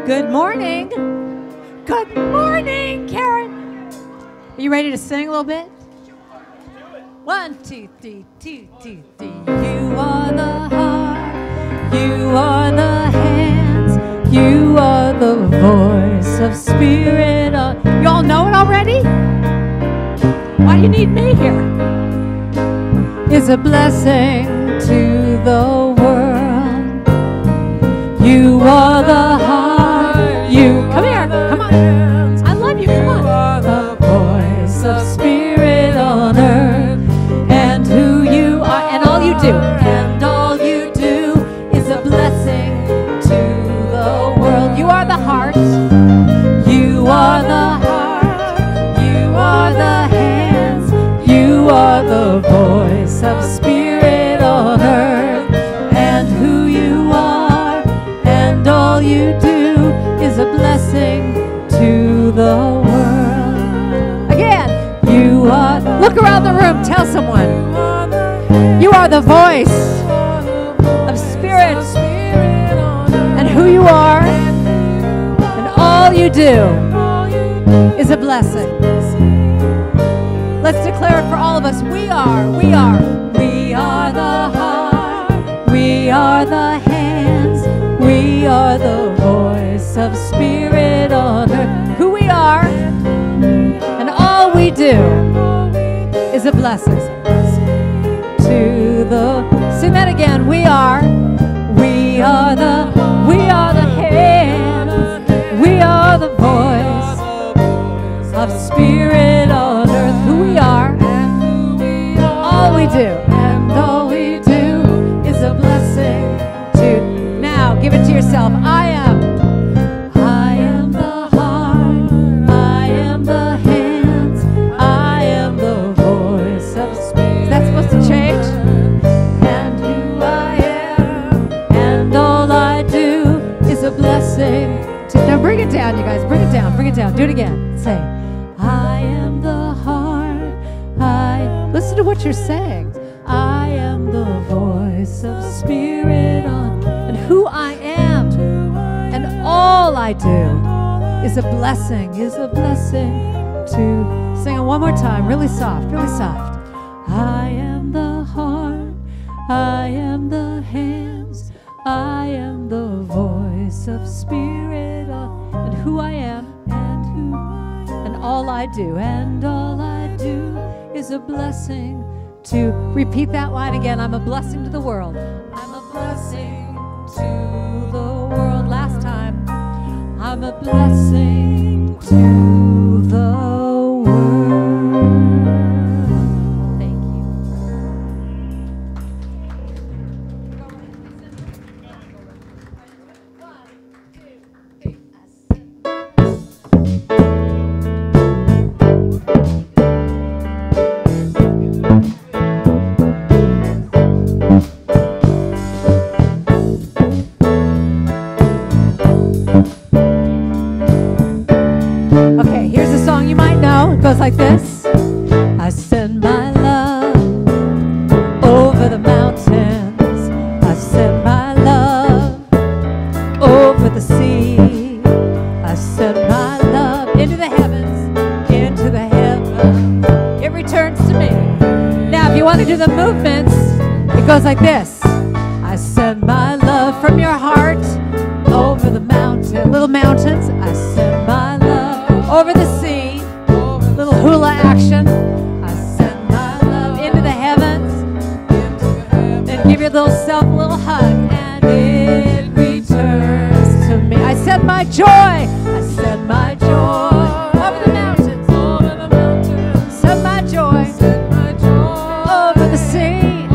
Good morning. Good morning, Karen. Are you ready to sing a little bit? 1, 2, 3, 2, 2, 3. You are the heart, you are the hands, you are the voice of spirit. You all know it already? Why do you need me here? Is a blessing to the world. You are the heart, you. Come here, come on. I love you, come on. The voice of spirit on earth, and who you are, and all you do. And all you do is a blessing to the world. You are the heart, you are the heart, you are the hands, you are the voice of spirit on earth, and who you are, and all you do is a blessing to the world. Again, you are, look around the room, tell someone, you are the voice of spirit, and who you are, and all you do is a blessing. Let's declare it for all of us. We are the heart, we are the hands, we are the voice of spirit on earth. Who we are, and all we do is a blessing to the. Sing that again. We are the hands, we are the voice of spirit on earth. Who we are, all we do, and all we do is a blessing to. Now, give it to yourself. I am the heart, I am the hands, I am the voice of spirit. Is that supposed to change? And who I am, and all I do is a blessing to. Now bring it down, you guys. Bring it down, bring it down. Do it again. Say, I am the heart, listen to what you're saying. I am the voice of spirit on, and who I am, and all I do is a blessing to. Sing it one more time, really soft, really soft. I am the heart, I am the hands, I am the voice of spirit on, and who I am, and all I do, and all I do is a blessing to. Repeat that line again. I'm a blessing to the world. I'm a blessing to the world. Last time. I'm a blessing to the world. Thank you. Okay, here's a song you might know. It goes like this. I send my love over the mountains. I send my love over the sea. I send my love into the heavens, into the heavens. It returns to me. Now, if you want to do the movements, it goes like this. I send my love from your heart over the mountain, little mountains. I send my love over the sea, little hula action. I send my love into the heavens, and give your little self a little hug, and it returns to me. I send my joy, I send my joy over the mountains, send my joy over the sea.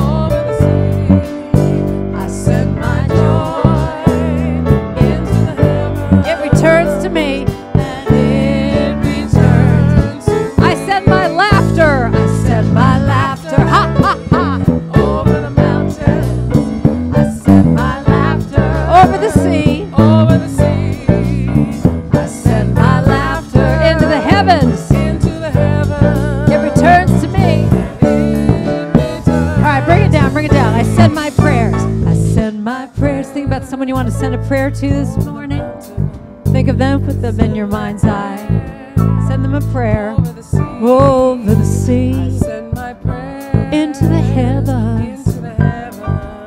I send my joy into the heavens, it returns to me. My laughter, ha ha ha, over the mountains. I send my laughter over the sea, over the sea. I send my laughter into the heavens, it returns to me. All right, bring it down, bring it down. I send my prayers, I send my prayers. Think about someone you want to send a prayer to this morning. Think of them, put them in your mind's eye. Send them a prayer. Over the sea. I send my prayer into the heavens.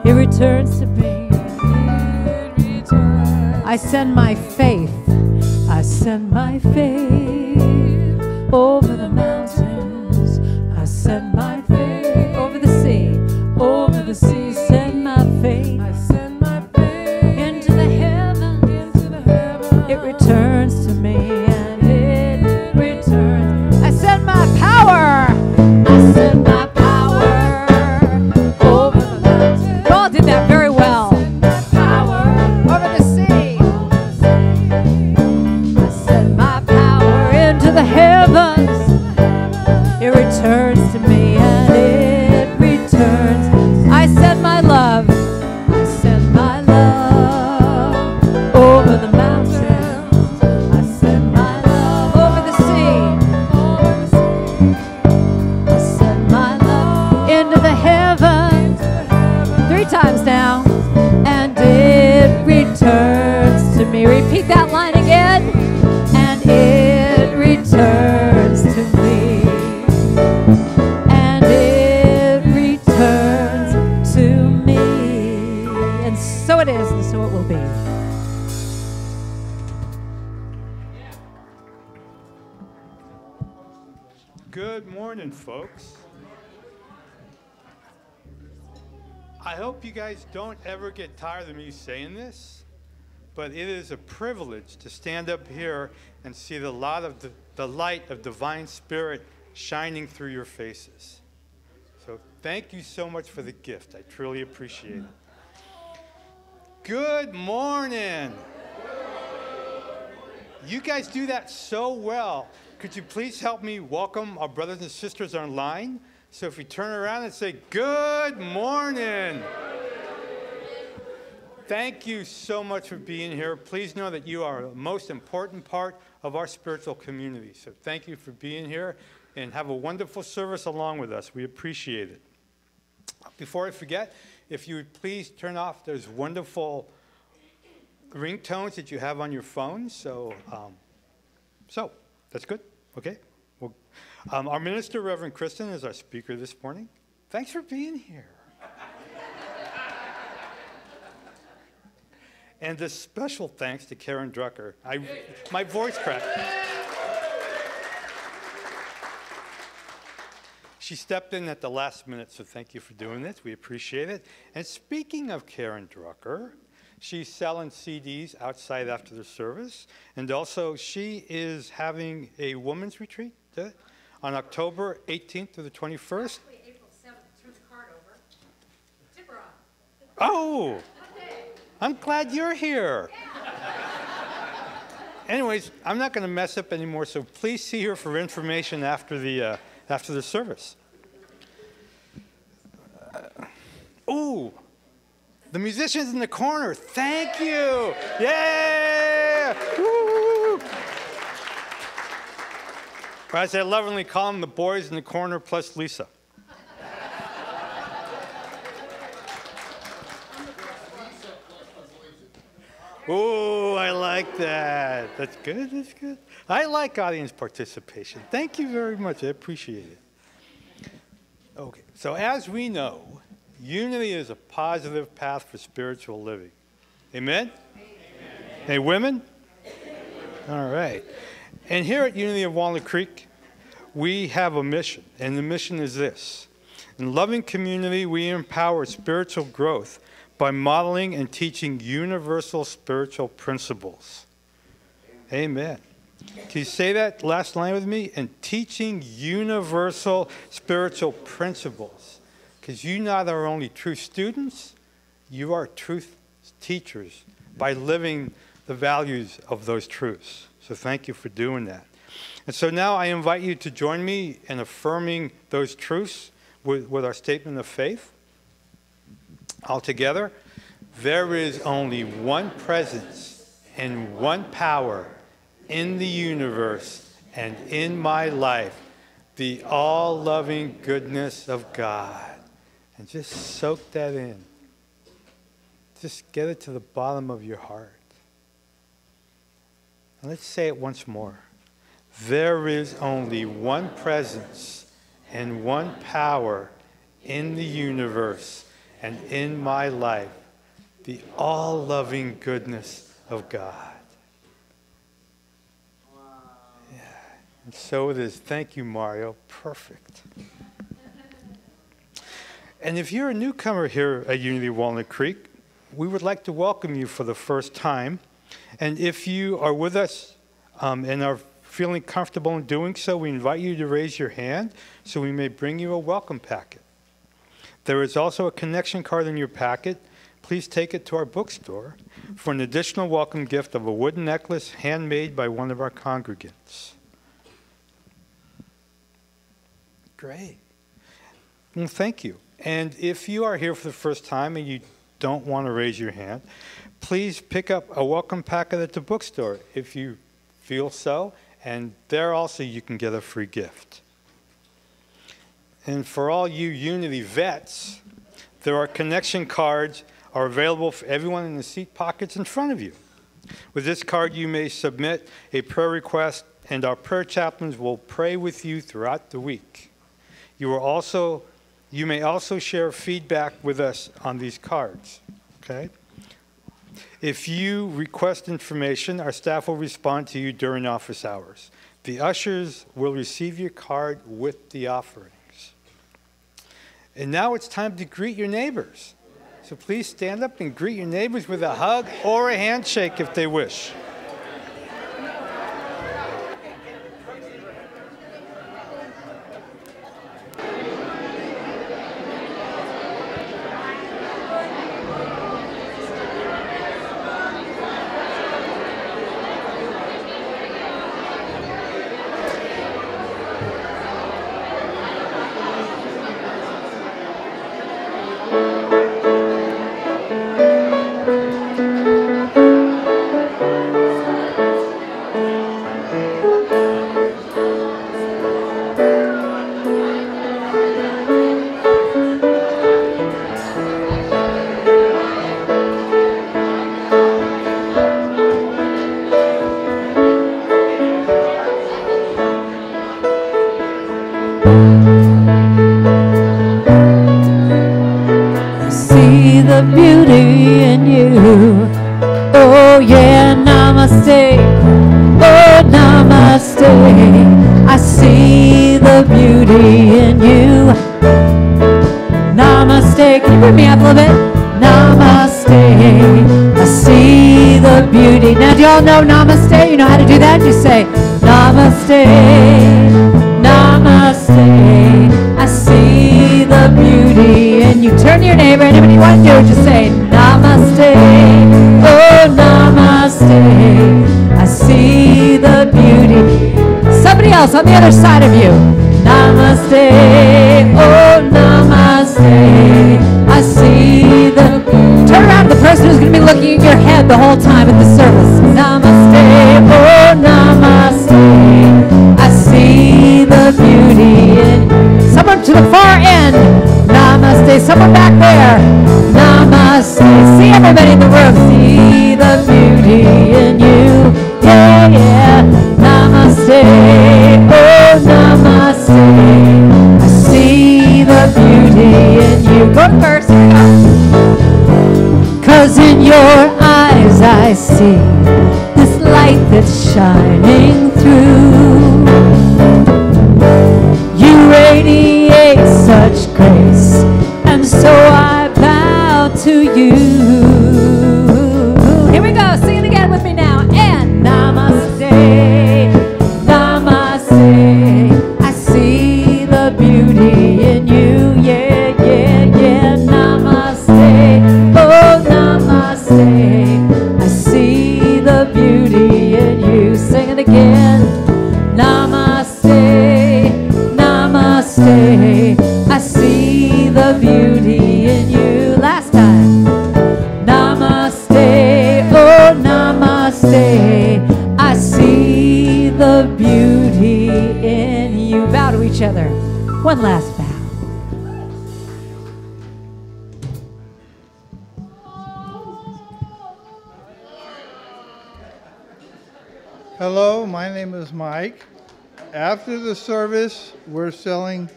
It returns to me. I send my faith. I send my faith over the mountains. I send my faith over the sea. Over the sea, send my faith. I send my faith into the heavens. It returns to me and it returns. I send my power. I send my power over the mountains. You all did that very well. Over the sea. I send my power into the heavens. It returns to me and it returns. I send my love. I send my love over the mountains. I send my love over the sea. I send my love into the heavens. 3 times now. And it returns to me. Repeat that line again. And it returns to me. And it returns to me. And so it is, and so it will be. Good morning, folks. I hope you guys don't ever get tired of me saying this, but it is a privilege to stand up here and see the light of divine spirit shining through your faces. So thank you so much for the gift. I truly appreciate it. Good morning. You guys do that so well. Could you please help me welcome our brothers and sisters online? So if we turn around and say, good morning. Thank you so much for being here. Please know that you are the most important part of our spiritual community. So thank you for being here and have a wonderful service along with us. We appreciate it. Before I forget, if you would please turn off those wonderful ringtones that you have on your phone. So that's good. Okay. Well, our minister, Reverend Kristen, is our speaker this morning. Thanks for being here. And a special thanks to Karen Drucker. My voice cracked. She stepped in at the last minute, so thank you for doing this. We appreciate it. And speaking of Karen Drucker, she's selling CDs outside after the service. And also, she is having a women's retreat on October 18th to the 21st. April 7th. Turn the card over. Tipper on. Oh, I'm glad you're here. Anyways, I'm not going to mess up anymore, so please see her for information after the service. Ooh. The musicians in the corner, thank you. Yeah! Woo! Or as I lovingly call them, the boys in the corner plus Lisa. Ooh, I like that. That's good, that's good. I like audience participation. Thank you very much, I appreciate it. Okay, so as we know, unity is a positive path for spiritual living. Amen? Amen. Hey, women? All right. And here at Unity of Walnut Creek, we have a mission, and the mission is this. In loving community, we empower spiritual growth by modeling and teaching universal spiritual principles. Amen. Can you say that last line with me? And teaching universal spiritual principles. Because you not are only true students, you are truth teachers by living the values of those truths. So thank you for doing that. And so now I invite you to join me in affirming those truths with our statement of faith. All together, there is only one presence and one power in the universe and in my life, the all-loving goodness of God. And just soak that in. Just get it to the bottom of your heart. Let's say it once more. There is only one presence and one power in the universe and in my life, the all-loving goodness of God. Yeah. And so it is. Thank you, Mario. Perfect. And if you're a newcomer here at Unity of Walnut Creek, we would like to welcome you for the first time. And if you are with us and are feeling comfortable in doing so, we invite you to raise your hand so we may bring you a welcome packet. There is also a connection card in your packet. Please take it to our bookstore for an additional welcome gift of a wooden necklace handmade by one of our congregants. Great. Well, thank you. And if you are here for the first time and you don't want to raise your hand, please pick up a welcome packet at the bookstore if you feel so. And there also you can get a free gift. And for all you Unity vets, there are connection cards are available for everyone in the seat pockets in front of you. With this card, you may submit a prayer request, and our prayer chaplains will pray with you throughout the week. You may also share feedback with us on these cards, okay? If you request information, our staff will respond to you during office hours. The ushers will receive your card with the offerings. And now it's time to greet your neighbors. So please stand up and greet your neighbors with a hug or a handshake if they wish. Y'all know namaste? You know how to do that? Just say namaste, namaste. I see the beauty in you. Turn to your neighbor, and anybody you want to do it, just say namaste, oh namaste. I see the beauty. Somebody else on the other side of you. Namaste, oh namaste. I see the. Turn around to the person who's going to be looking at your head the whole time at the service. Namaste, oh namaste. I see the beauty in. Someone to the far end. Namaste. Someone back there. Namaste. See everybody in the room. See the beauty in you. Yeah, yeah. Namaste, oh namaste. I see the beauty in you. Go first. Cause in your eyes I see this light that's shining through. You radiate such grace, and so I bow to you. Here we go, sing it again with me now. And namaste, namaste. I see the beauty in you. Yeah, yeah, yeah. Namaste, oh namaste. I see the beauty in you. Sing it again. Namaste, namaste. I see the beauty in you. Last time. Namaste, oh namaste. I see the beauty in you. Bow to each other. One last bow. Hello, my name is Mike. After the service, we're selling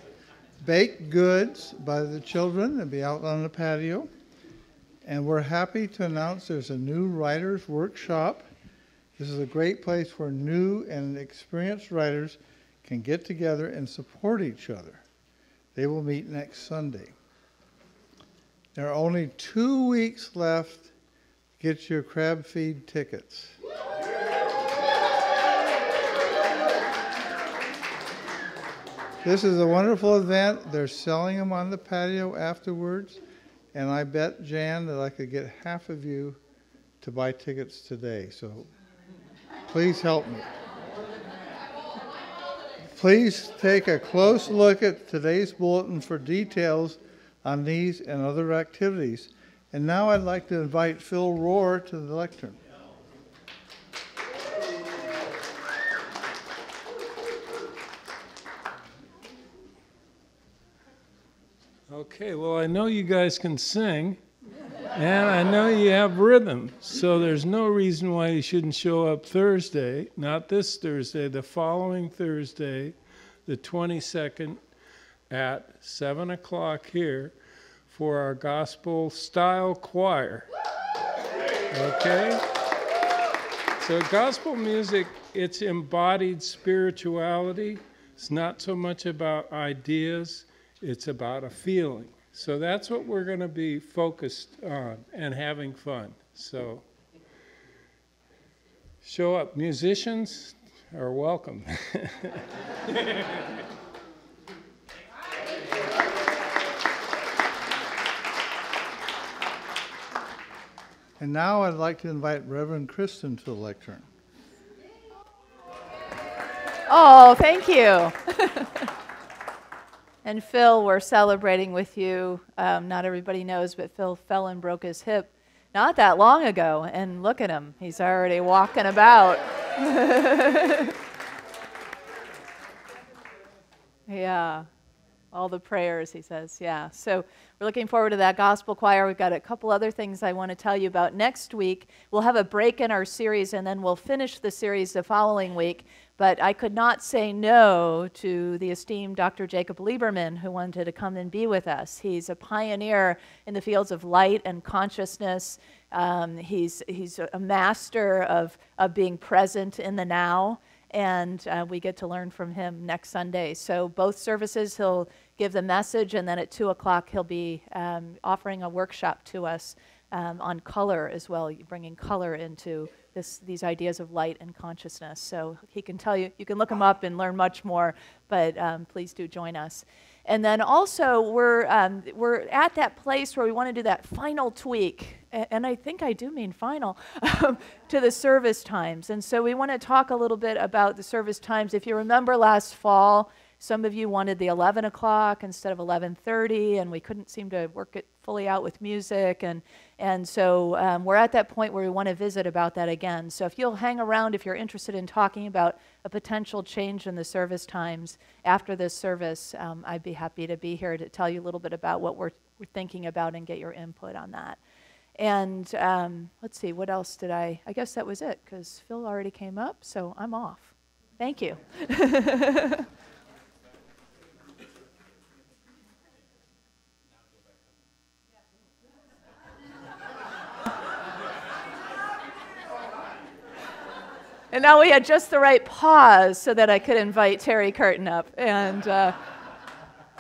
baked goods by the children. They'll be out on the patio. And we're happy to announce there's a new writers workshop. This is a great place where new and experienced writers can get together and support each other. They will meet next Sunday. There are only 2 weeks left to get your crab feed tickets. This is a wonderful event. They're selling them on the patio afterwards. And I bet, Jan, that I could get half of you to buy tickets today. So please help me. Please take a close look at today's bulletin for details on these and other activities. And now I'd like to invite Phil Rohr to the lectern. Okay, well, I know you guys can sing, and I know you have rhythm, so there's no reason why you shouldn't show up Thursday, not this Thursday, the following Thursday, the 22nd at 7 o'clock here for our gospel-style choir. Okay? So gospel music, it's embodied spirituality. It's not so much about ideas. It's about a feeling. So that's what we're going to be focused on and having fun. So show up. Musicians are welcome. And now I'd like to invite Reverend Kristen to the lectern. Oh, thank you. And Phil, we're celebrating with you. Not everybody knows, but Phil fell and broke his hip not that long ago. And look at him. He's already walking about. Yeah. All the prayers, he says. Yeah. So we're looking forward to that gospel choir. We've got a couple other things I want to tell you about. Next week, we'll have a break in our series, and then we'll finish the series the following week. But I could not say no to the esteemed Dr. Jacob Lieberman, who wanted to come and be with us. He's a pioneer in the fields of light and consciousness. He's a master of being present in the now. And we get to learn from him next Sunday. So both services, he'll give the message, and then at 2 o'clock he'll be offering a workshop to us on color as well, bringing color into these ideas of light and consciousness. So he can tell you, you can look him up and learn much more, but please do join us. And then also, we're at that place where we want to do that final tweak, and I think I do mean final, to the service times. And so we want to talk a little bit about the service times. If you remember last fall, some of you wanted the 11 o'clock instead of 11:30, and we couldn't seem to work it fully out with music. And so we're at that point where we want to visit about that again. So if you'll hang around, if you're interested in talking about a potential change in the service times after this service, I'd be happy to be here to tell you a little bit about what we're thinking about and get your input on that. And let's see, what else did I guess that was it, because Phil already came up, so I'm off. Thank you. And now we had just the right pause so that I could invite Terry Curtin up. And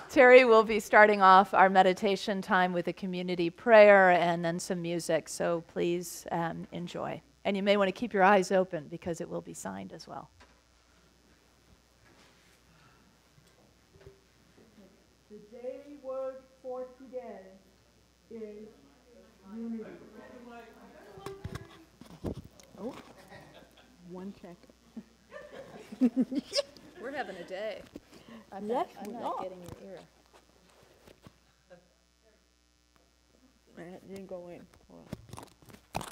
Terry will be starting off our meditation time with a community prayer and then some music. So please enjoy. And you may want to keep your eyes open because it will be signed as well. The daily word for today is unity. Oh. One second. We're having a day. I'm Yes, not we are. getting your ear. It didn't go in. Hold on.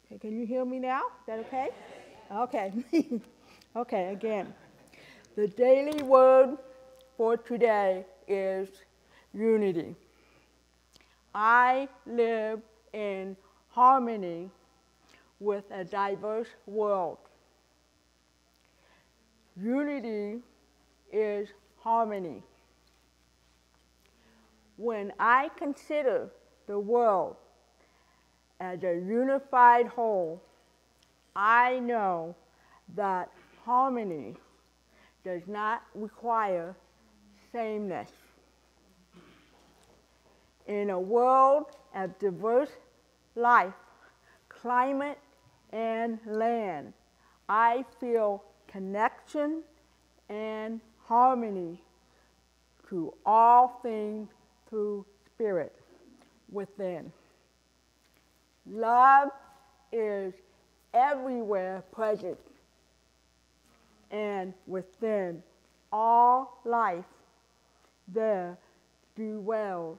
Okay, can you hear me now? Is that okay? Okay. Okay, again. The daily word for today is unity. I live in harmony with a diverse world. Unity is harmony. When I consider the world as a unified whole, I know that harmony does not require sameness. In a world of diverse life, climate, and land, I feel connection and harmony to all things through spirit within. Love is everywhere present, and within all life there dwells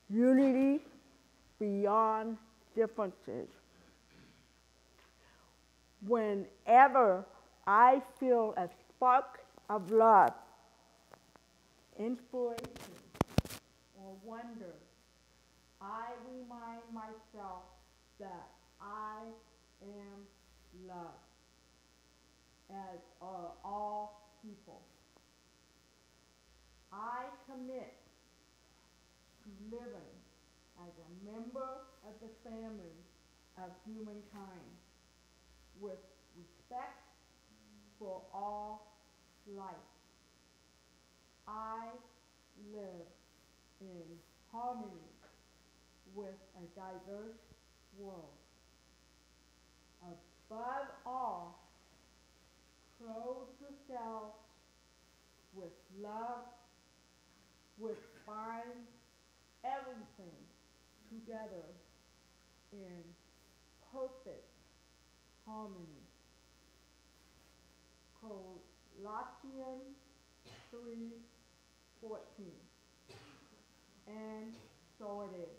unity beyond differences. Whenever I feel a spark of love, inspiration, or wonder, I remind myself that I am loved, as are all people. I commit to living as a member of the family of humankind with respect for all life. I live in harmony with a diverse world. Above all, clothe yourself with love, which binds everything together in perfect harmony. Colossians 3:14. And so it is.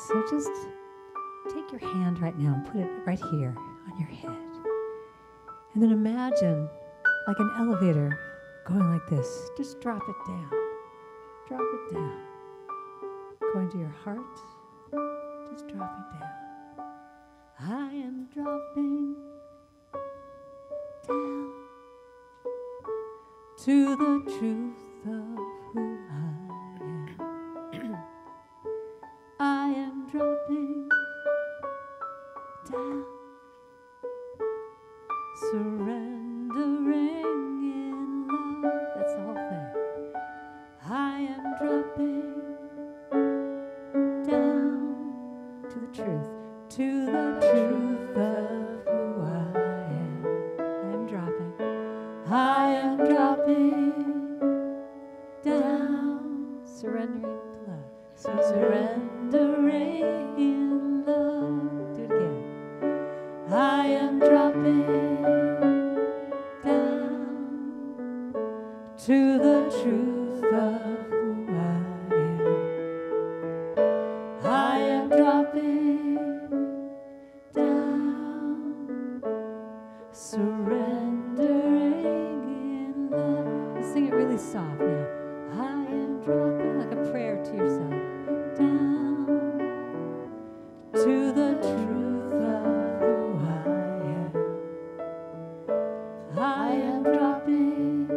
So just take your hand right now and put it right here on your head. And then imagine like an elevator going like this. Just drop it down. Drop it down. Going to your heart. Just dropping down. I am dropping down to the truth of who I am. I am dropping down, surrendering in love. That's the whole thing. I am dropping down to the truth of who I am. I am dropping. I am dropping down, surrendering to love. Surrendering in love. Do it again. I am dropping down to the truth of who I am. I am dropping down, surrendering in love. Let's sing it really soft now. I am dropping, like a prayer to yourself, down to the truth of who I am. I am dropping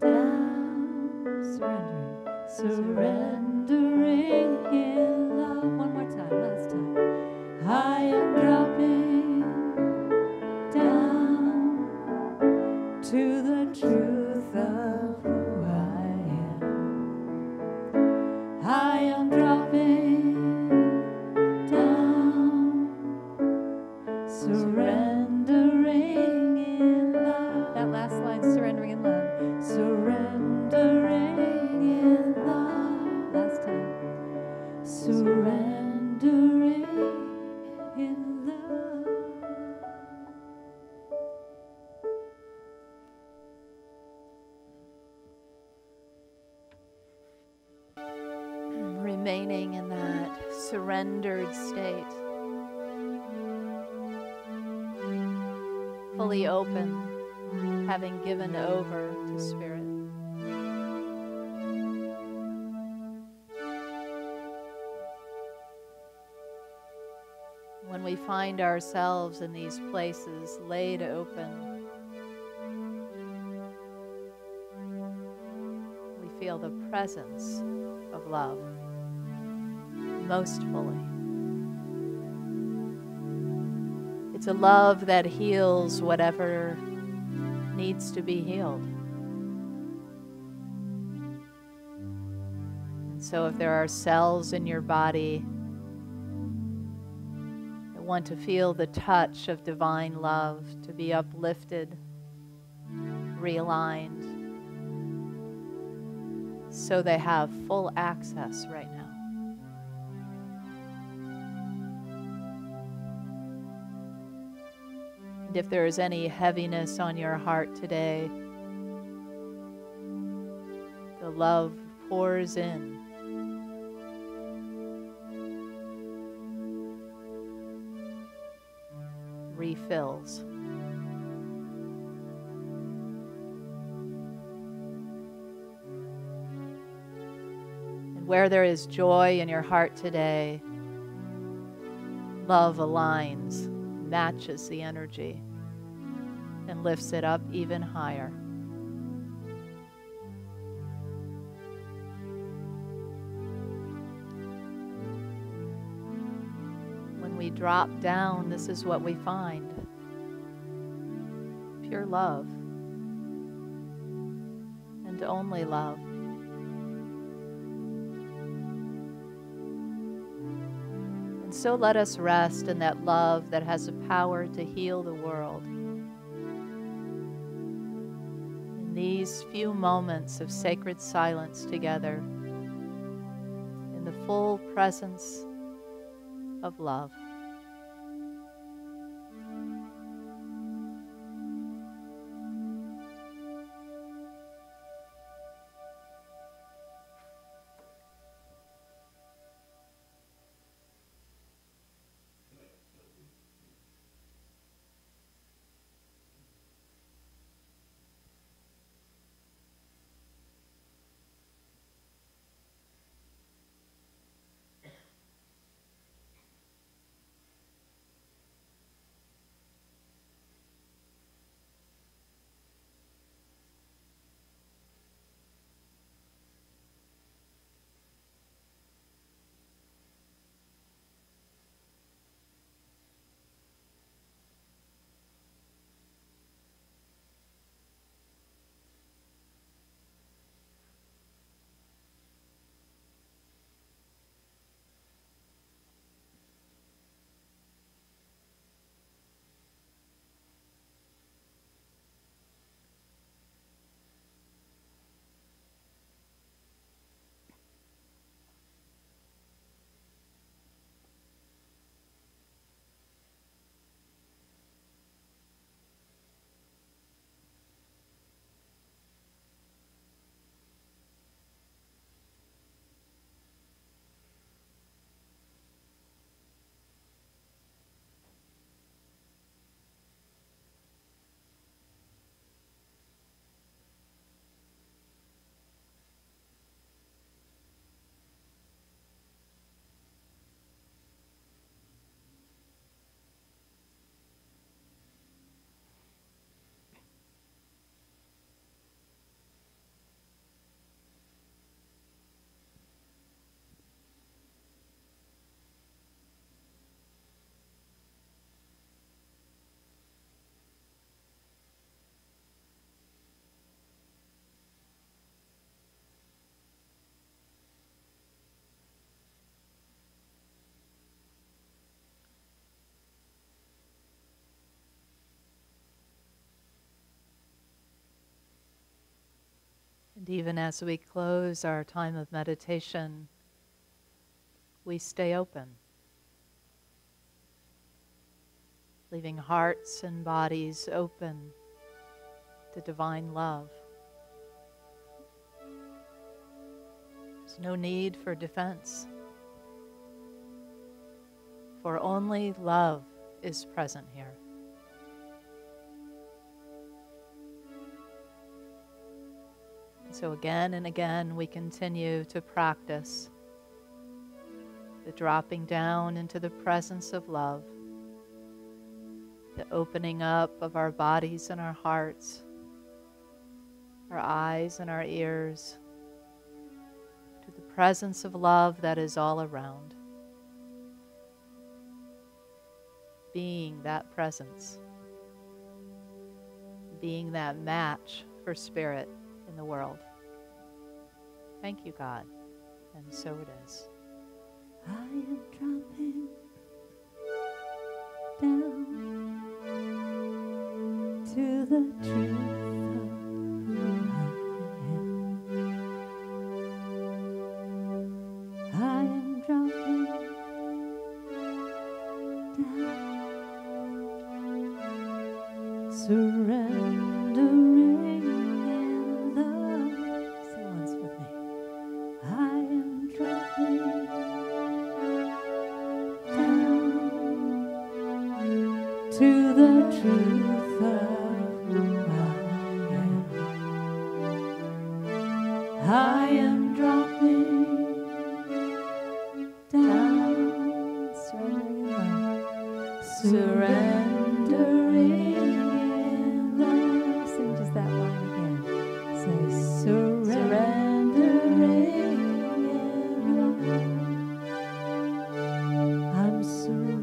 down, surrendering in love. One more time, last time. I am dropping down to the truth of who I am. I am dropping down, surrendering in love. That last line, surrendering in love. Surrendering in love. Last time. Surrendering in love. Remaining in that surrendered state. fully open, having given over to Spirit. When we find ourselves in these places laid open, we feel the presence of love most fully. It's a love that heals whatever needs to be healed. And so if there are cells in your body that want to feel the touch of divine love, to be uplifted, realigned, so they have full access right now. And if there is any heaviness on your heart today, the love pours in. Refills. And where there is joy in your heart today, love aligns, matches the energy, and lifts it up even higher. When we drop down, this is what we find: pure love, and only love. And so let us rest in that love that has the power to heal the world. In these few moments of sacred silence together, in the full presence of love. And even as we close our time of meditation, we stay open, leaving hearts and bodies open to divine love. There's no need for defense, for only love is present here. So again and again, we continue to practice the dropping down into the presence of love, the opening up of our bodies and our hearts, our eyes and our ears, to the presence of love that is all around. Being that presence, being that match for spirit in the world. Thank you, God. And so it is. I am dropping down to the truth of who I am dropping down, surrendering in love. Say once with me. I am dropping to the truth of who I am dropping down, surrendering in love. Sing just that line again. Say surrendering in love. I'm surrendering.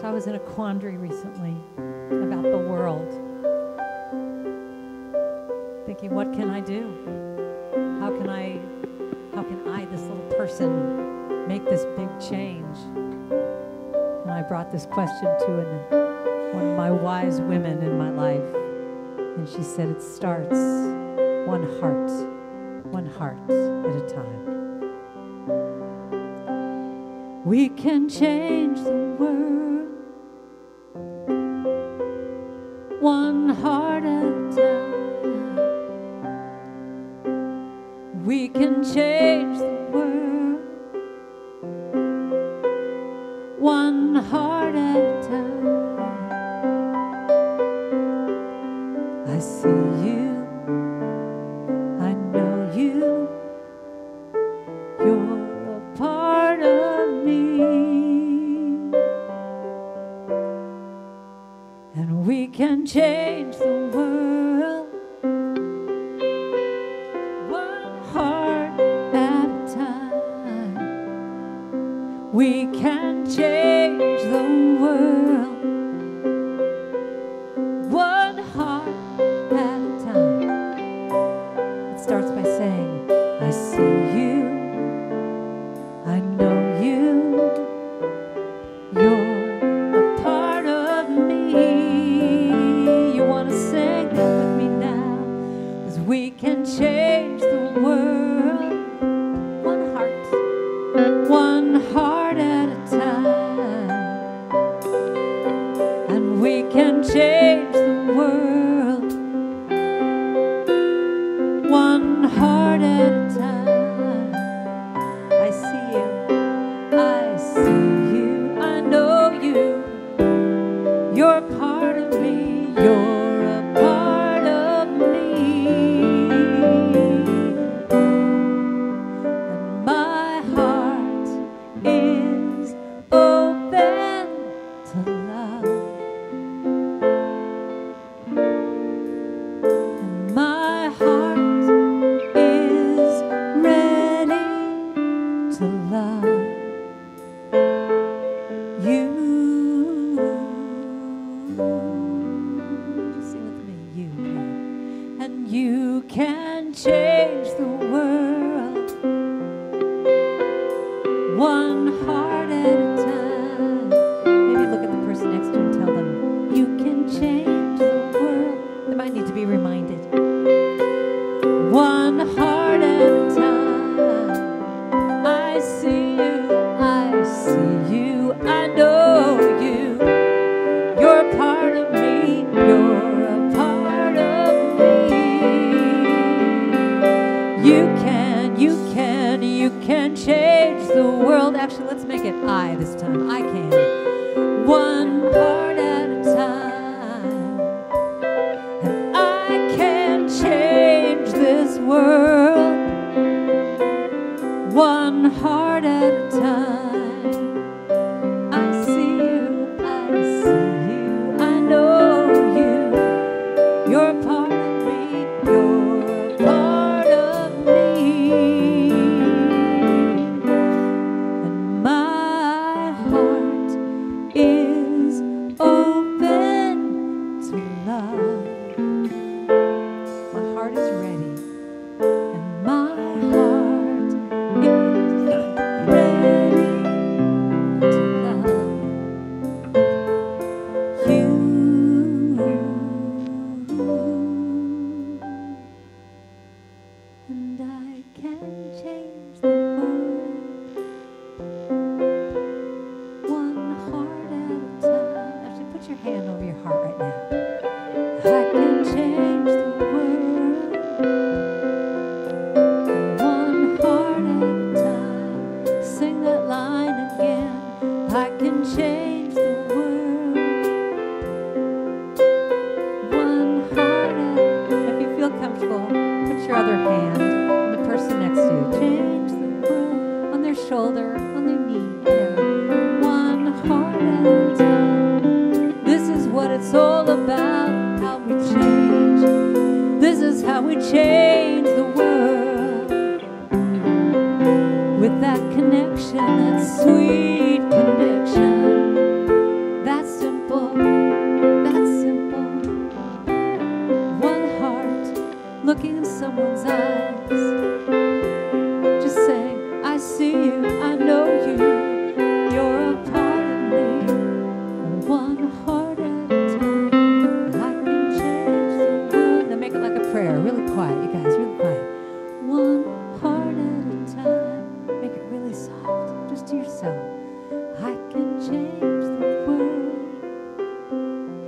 So I was in a quandary recently about the world, thinking, what can I do? How can I, this little person, make this big change? And I brought this question to one of my wise women in my life, and she said, it starts one heart at a time. We can change the world one heart at a time. We can change the world one heart at a time. I see you, I know you, you're a part of me, and we can change the world one heart at a time. We can change the world one heart at a time. It starts by saying, I see you, I know you, you're a part of me. You want to sing that with me now? 'Cause we can change the world one heart at a time. And we can change the world one heart at a time. I see you, I know you, you're a part of me, you're a part of me. And my heart is open to love. And my heart is ready to love you. Sing with me, you. And you can change the world one heart at a time. Maybe look at the person next to you and tell them, you can change the You can change the world. Actually, let's make it I this time. I can. One heart at a time. And I can change this world. One heart at a time. I see you, I know you. You're a part of me, you're a part of me. And my heart is open to love. My heart is ready, and my heart is ready to love you. And I can change the world one heart at a time. Actually, put your hand over your heart right now. I can change the world one heart at a time. Sing that line again. I can change the world one heart at a time. If you feel comfortable, put your other hand on the person next to you. Change the world on their shoulder, on their knee. Yeah. One heart at a time. This is what it's all about, how we change. This is how we change the world. With that connection, that sweet connection. That's simple, that's simple. One heart looking in someone's eyes. Just saying, I see you, I know you. You're a part of me. One heart at a time. I can change the world. Now make it like a prayer, really quiet, you guys, really quiet. One heart at a time. Make it really soft, just to yourself. I can change the world.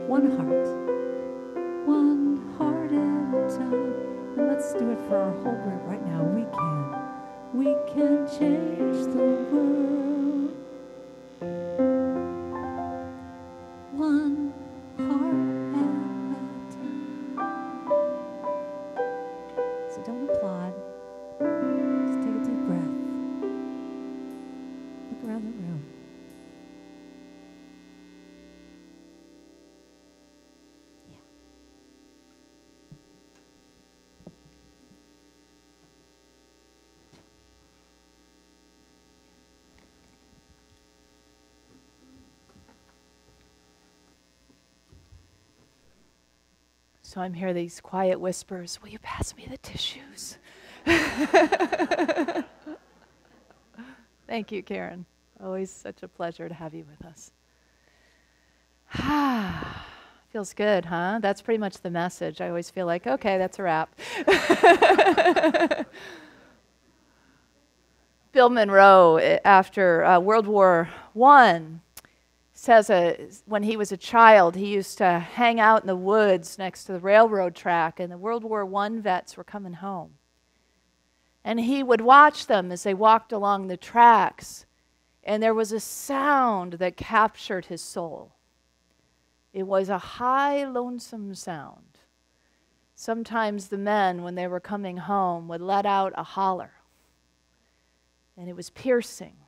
One heart at a time. And let's do it for our whole group right now. We can change the world. One heart at a time. So don't applaud. Just take a deep breath. Look around the room. Yeah. So I'm hearing these quiet whispers, will you pass me the tissues? Thank you, Karen. Always such a pleasure to have you with us. Feels good, huh? That's pretty much the message. I always feel like, okay, that's a wrap. Bill Monroe, after World War I, says when he was a child, he used to hang out in the woods next to the railroad track, and the World War I vets were coming home. And he would watch them as they walked along the tracks, and there was a sound that captured his soul. It was a high, lonesome sound. Sometimes the men, when they were coming home, would let out a holler, and it was piercing.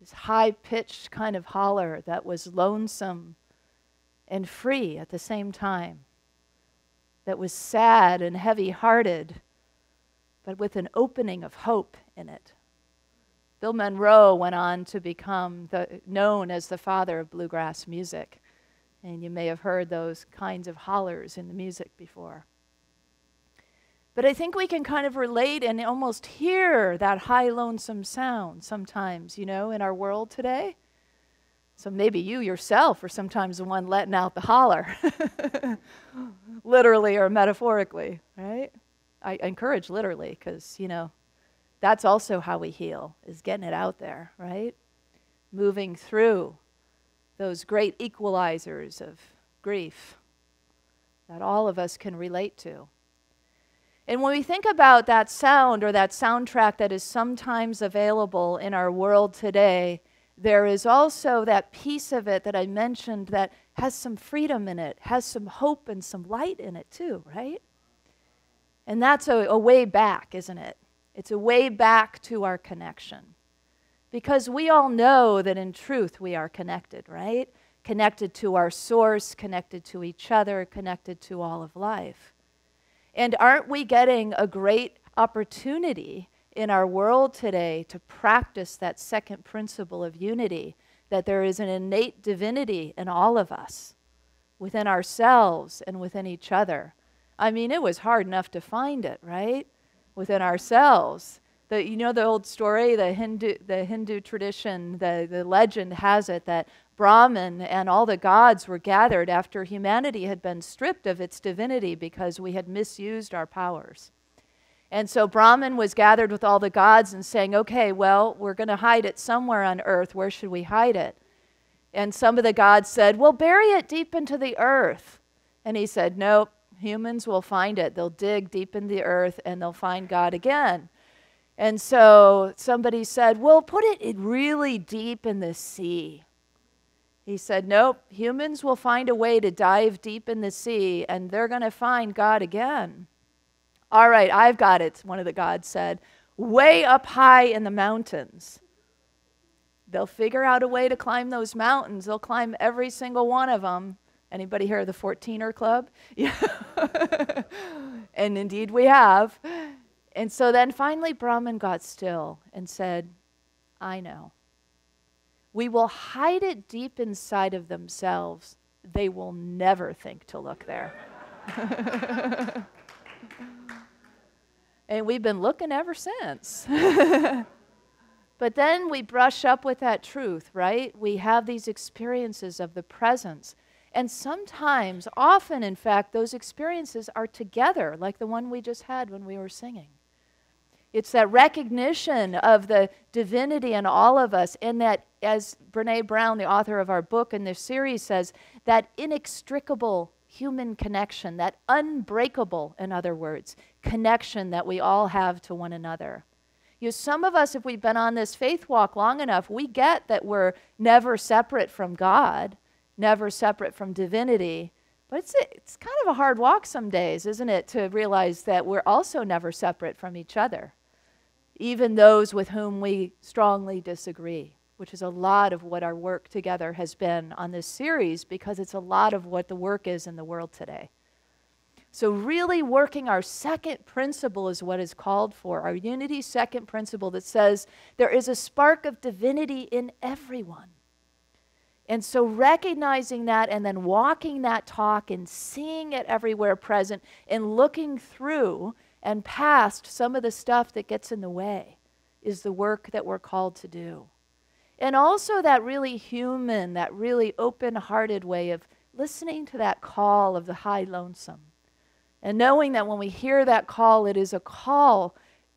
This high-pitched kind of holler that was lonesome and free at the same time, that was sad and heavy-hearted, but with an opening of hope in it. Bill Monroe went on to become known as the father of bluegrass music, and you may have heard those kinds of hollers in the music before. But I think we can kind of relate and almost hear that high, lonesome sound sometimes, you know, in our world today. So maybe you yourself are sometimes the one letting out the holler, literally or metaphorically, right? I encourage literally because, you know, that's also how we heal, is getting it out there, right? Moving through those great equalizers of grief that all of us can relate to. And when we think about that sound or that soundtrack that is sometimes available in our world today, there is also that piece of it that I mentioned that has some freedom in it, has some hope and some light in it too, right? And that's a way back, isn't it? It's a way back to our connection. Because we all know that in truth we are connected, right? Connected to our source, connected to each other, connected to all of life. And aren't we getting a great opportunity in our world today to practice that second principle of unity, that there is an innate divinity in all of us, within ourselves and within each other? I mean, it was hard enough to find it, right? Within ourselves. You know the old story, the Hindu tradition, the legend has it that Brahman and all the gods were gathered after humanity had been stripped of its divinity because we had misused our powers. And so Brahman was gathered with all the gods and saying, okay, well, we're going to hide it somewhere on earth. Where should we hide it? And some of the gods said, well, bury it deep into the earth. And he said, nope, humans will find it. They'll dig deep in the earth and they'll find God again. And so somebody said, well, put it really deep in the sea. He said, nope, humans will find a way to dive deep in the sea and they're going to find God again. All right, I've got it, one of the gods said, way up high in the mountains. They'll figure out a way to climb those mountains. They'll climb every single one of them. Anybody hear of the 14er Club? Yeah. And indeed we have. And so then finally Brahman got still and said, I know. We will hide it deep inside of themselves. They will never think to look there. And we've been looking ever since. But then we brush up with that truth, right? We have these experiences of the presence. And sometimes, often in fact, those experiences are together, like the one we just had when we were singing. It's that recognition of the divinity in all of us, and that, as Brene Brown, the author of our book in this series, says, that inextricable human connection, that unbreakable, in other words, connection that we all have to one another. You know, some of us, if we've been on this faith walk long enough, we get that we're never separate from God, never separate from divinity. But it's kind of a hard walk some days, isn't it, to realize that we're also never separate from each other, even those with whom we strongly disagree, which is a lot of what our work together has been on this series, because it's a lot of what the work is in the world today. So really working our second principle is what is called for, our unity second principle that says there is a spark of divinity in everyone. And so recognizing that and then walking that talk and seeing it everywhere present and looking through and past some of the stuff that gets in the way is the work that we're called to do. And also that really human, that really open-hearted way of listening to that call of the high lonesome. And knowing that when we hear that call, it is a call,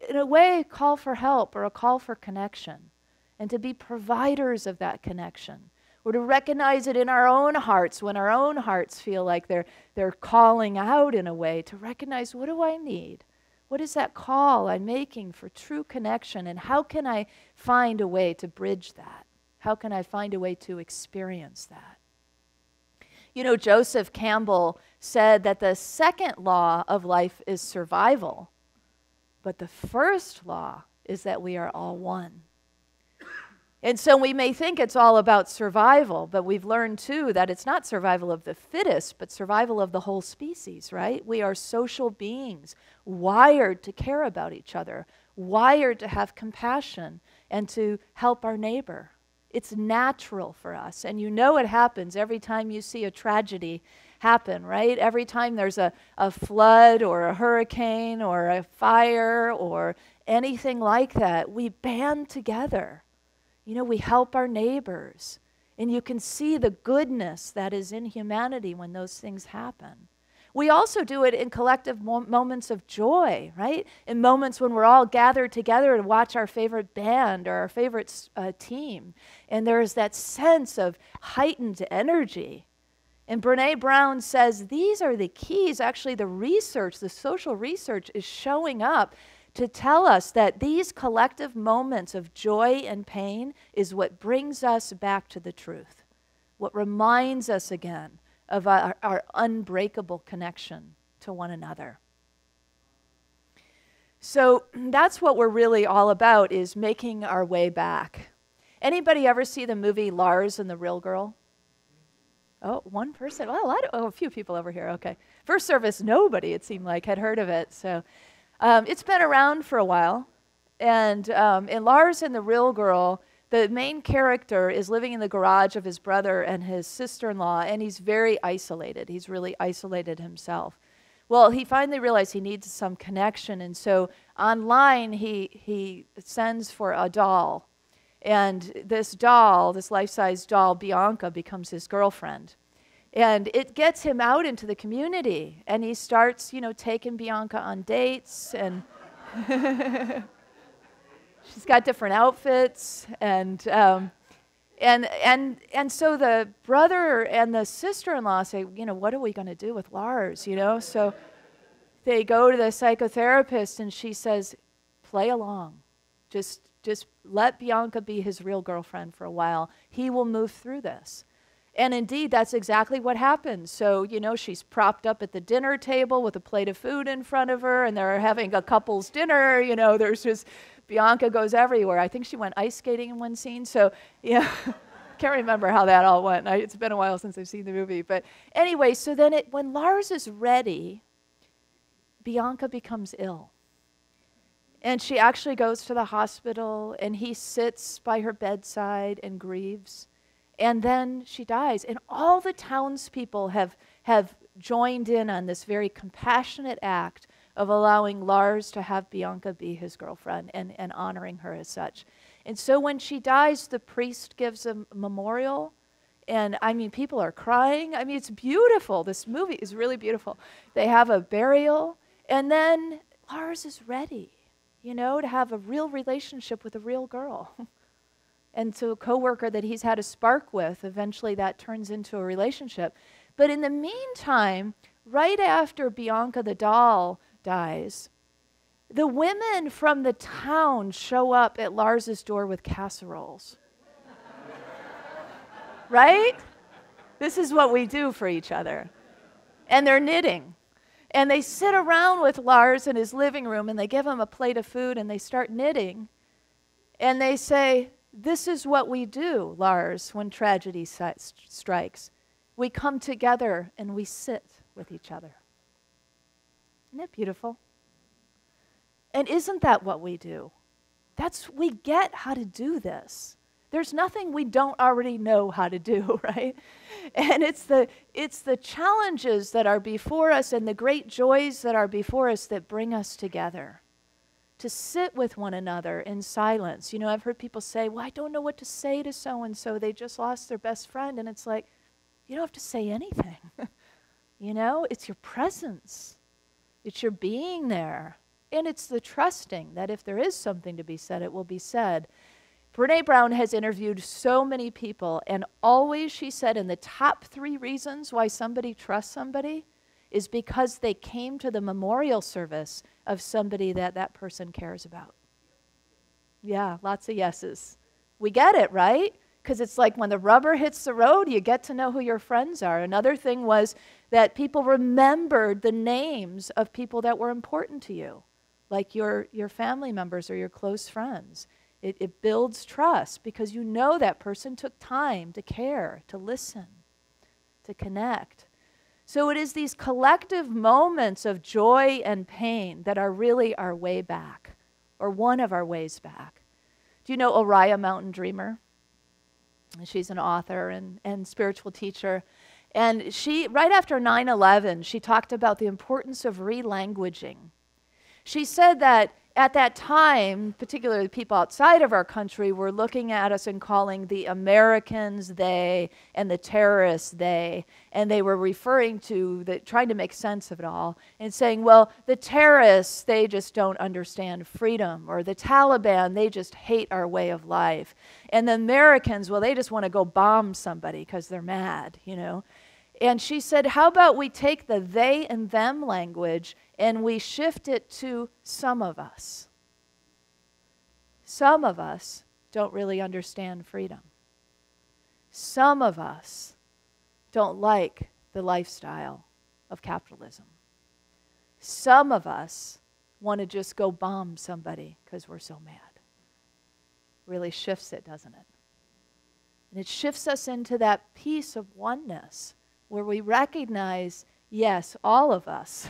in a way, a call for help or a call for connection. And to be providers of that connection. Or to recognize it in our own hearts, when our own hearts feel like they're calling out in a way, to recognize, what do I need? What is that call I'm making for true connection? And how can I find a way to bridge that? How can I find a way to experience that? You know, Joseph Campbell said that the second law of life is survival, but the first law is that we are all one. And so we may think it's all about survival, but we've learned too that it's not survival of the fittest, but survival of the whole species, right? We are social beings, wired to care about each other, wired to have compassion and to help our neighbor. It's natural for us. And you know it happens every time you see a tragedy happen, right? Every time there's a flood or a hurricane or a fire or anything like that, we band together. You know, we help our neighbors. And you can see the goodness that is in humanity when those things happen. We also do it in collective moments of joy, right? In moments when we're all gathered together to watch our favorite band or our favorite team. And there's that sense of heightened energy. And Brene Brown says these are the keys. Actually, the research, the social research is showing up to tell us that these collective moments of joy and pain is what brings us back to the truth, what reminds us again of our unbreakable connection to one another. So that's what we're really all about, is making our way back. Anybody ever see the movie Lars and the Real Girl? Oh, one person. Well, a few people over here. Okay. First service, nobody, it seemed like, had heard of it. So it's been around for a while. And in Lars and the Real Girl, the main character is living in the garage of his brother and his sister-in-law, and he's very isolated. He's really isolated himself. Well, he finally realized he needs some connection, and so online he sends for a doll. And this doll, this life-size doll, Bianca, becomes his girlfriend. And it gets him out into the community, and he starts, taking Bianca on dates, and she's got different outfits, and so the brother and the sister-in-law say, what are we going to do with Lars, So they go to the psychotherapist, and she says, play along. Just let Bianca be his real girlfriend for a while. He will move through this. And indeed, that's exactly what happens. So, she's propped up at the dinner table with a plate of food in front of her, and they're having a couple's dinner. There's just, Bianca goes everywhere. I think she went ice skating in one scene. So, yeah, can't remember how that all went. It's been a while since I've seen the movie. But anyway, so then when Lars is ready, Bianca becomes ill. And she actually goes to the hospital, and he sits by her bedside and grieves. And then she dies. And all the townspeople have joined in on this very compassionate act of allowing Lars to have Bianca be his girlfriend and honoring her as such. And so when she dies, the priest gives a memorial. And, people are crying. It's beautiful. This movie is really beautiful. They have a burial. And then Lars is ready, to have a real relationship with a real girl. And so a coworker that he's had a spark with, eventually that turns into a relationship. But in the meantime, right after Bianca the doll dies, the women from the town show up at Lars's door with casseroles. Right? This is what we do for each other. And they're knitting. And they sit around with Lars in his living room, and they give him a plate of food, and they start knitting. And they say, this is what we do, Lars, when tragedy strikes. We come together and we sit with each other. Isn't that beautiful? And isn't that what we do? We get how to do this. There's nothing we don't already know how to do, right? And it's the challenges that are before us and the great joys that are before us that bring us together. To sit with one another in silence. I've heard people say, well, I don't know what to say to so-and-so. They just lost their best friend. And it's like, you don't have to say anything. It's your presence. It's your being there. And it's the trusting that if there is something to be said, it will be said. Brene Brown has interviewed so many people, and always she said in the top 3 reasons why somebody trusts somebody is because they came to the memorial service of somebody that person cares about. Yeah, lots of yeses. We get it, right? Because it's like when the rubber hits the road, you get to know who your friends are. Another thing was that people remembered the names of people that were important to you, like your family members or your close friends. It builds trust because you know that person took time to care, to listen, to connect. So it is these collective moments of joy and pain that are really our way back, or one of our ways back. Do you know Oriah Mountain Dreamer? She's an author and spiritual teacher. And she, right after 9/11, she talked about the importance of relanguaging. She said that at that time, particularly people outside of our country were looking at us and calling the Americans they and the terrorists they, and they were referring to, trying to make sense of it all, and saying, well, the terrorists, they just don't understand freedom, or the Taliban, they just hate our way of life, and the Americans, well, they just want to go bomb somebody because they're mad, And she said, how about we take the they and them language and we shift it to some of us. Some of us don't really understand freedom. Some of us don't like the lifestyle of capitalism. Some of us want to just go bomb somebody because we're so mad. Really shifts it, doesn't it? And it shifts us into that piece of oneness where we recognize, yes, all of us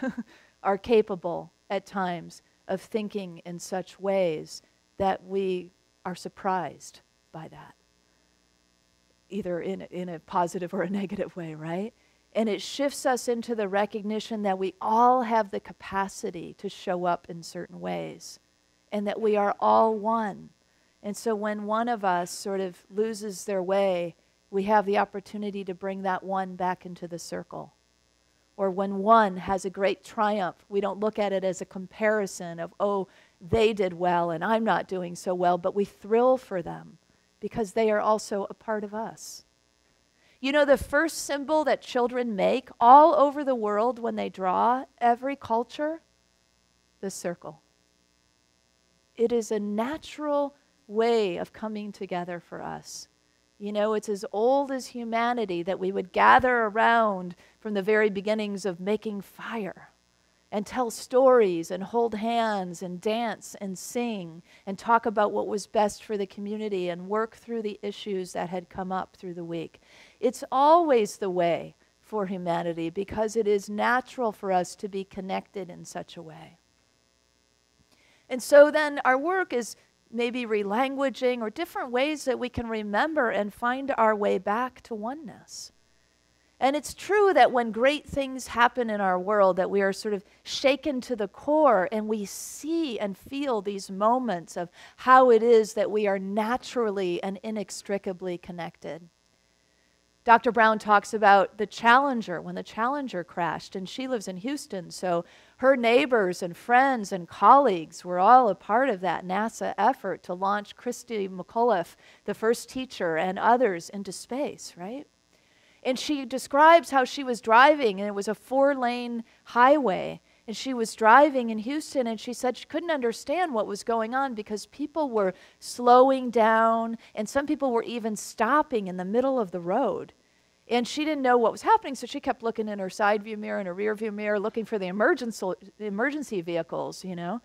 are capable at times of thinking in such ways that we are surprised by that, either in a positive or a negative way, right? And it shifts us into the recognition that we all have the capacity to show up in certain ways and that we are all one. And so when one of us sort of loses their way, we have the opportunity to bring that one back into the circle. Or when one has a great triumph, we don't look at it as a comparison of, oh, they did well and I'm not doing so well, but we thrill for them because they are also a part of us. You know, the first symbol that children make all over the world when they draw, every culture, the circle. It is a natural way of coming together for us. You know, it's as old as humanity that we would gather around from the very beginnings of making fire and tell stories and hold hands and dance and sing and talk about what was best for the community and work through the issues that had come up through the week. It's always the way for humanity because it is natural for us to be connected in such a way. And so then our work is maybe relanguaging or different ways that we can remember and find our way back to oneness. And it's true that when great things happen in our world, that we are sort of shaken to the core and we see and feel these moments of how it is that we are naturally and inextricably connected. Dr. Brown talks about the Challenger, when the Challenger crashed, and she lives in Houston, so her neighbors and friends and colleagues were all a part of that NASA effort to launch Christy McAuliffe, the first teacher, and others into space, right? And she describes how she was driving, and it was a 4-lane highway, and she was driving in Houston, and she said she couldn't understand what was going on because people were slowing down, and some people were even stopping in the middle of the road. And she didn't know what was happening, so she kept looking in her side view mirror and her rear view mirror, looking for the emergency vehicles, you know.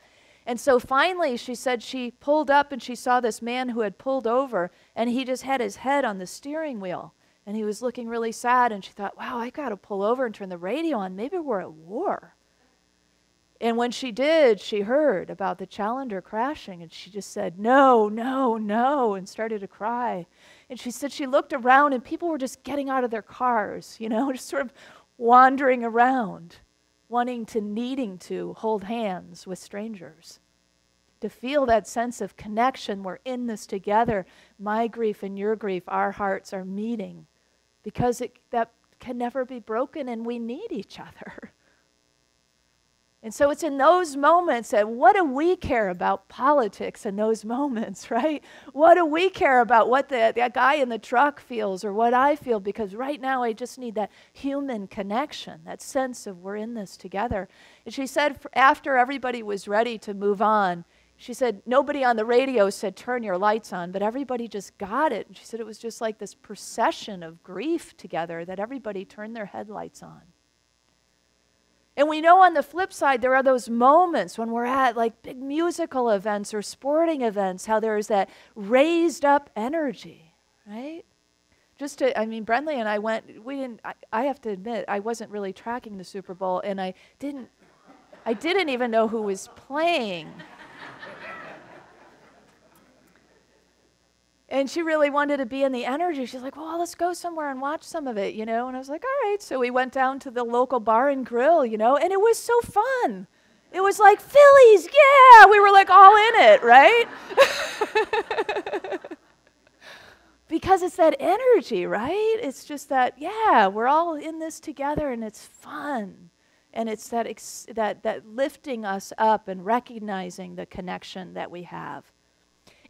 And so finally, she said she pulled up and she saw this man who had pulled over, and he just had his head on the steering wheel. And he was looking really sad, and she thought, wow, I got to pull over and turn the radio on. Maybe we're at war. And when she did, she heard about the Challenger crashing, and she just said, no, no, no, and started to cry. And she said she looked around, and people were just getting out of their cars, you know, just sort of wandering around, needing to hold hands with strangers. To feel that sense of connection, we're in this together, my grief and your grief, our hearts are meeting, because that can never be broken, and we need each other. And so it's in those moments that what do we care about politics in those moments, right? What do we care about what that guy in the truck feels or what I feel? Because right now I just need that human connection, that sense of we're in this together. And she said after everybody was ready to move on, she said nobody on the radio said turn your lights on, but everybody just got it. And she said it was just like this procession of grief together that everybody turned their headlights on. And we know on the flip side, there are those moments when we're at like big musical events or sporting events, how there's that raised up energy, right? Brentley and I I have to admit, I wasn't really tracking the Super Bowl, and I didn't even know who was playing. And she really wanted to be in the energy. She's like, well, let's go somewhere and watch some of it, you know? And I was like, all right. So we went down to the local bar and grill, you know? And it was so fun. It was like, Phillies, yeah! We were like all in it, right? Because it's that energy, right? It's just that, yeah, we're all in this together and it's fun. And it's that lifting us up and recognizing the connection that we have.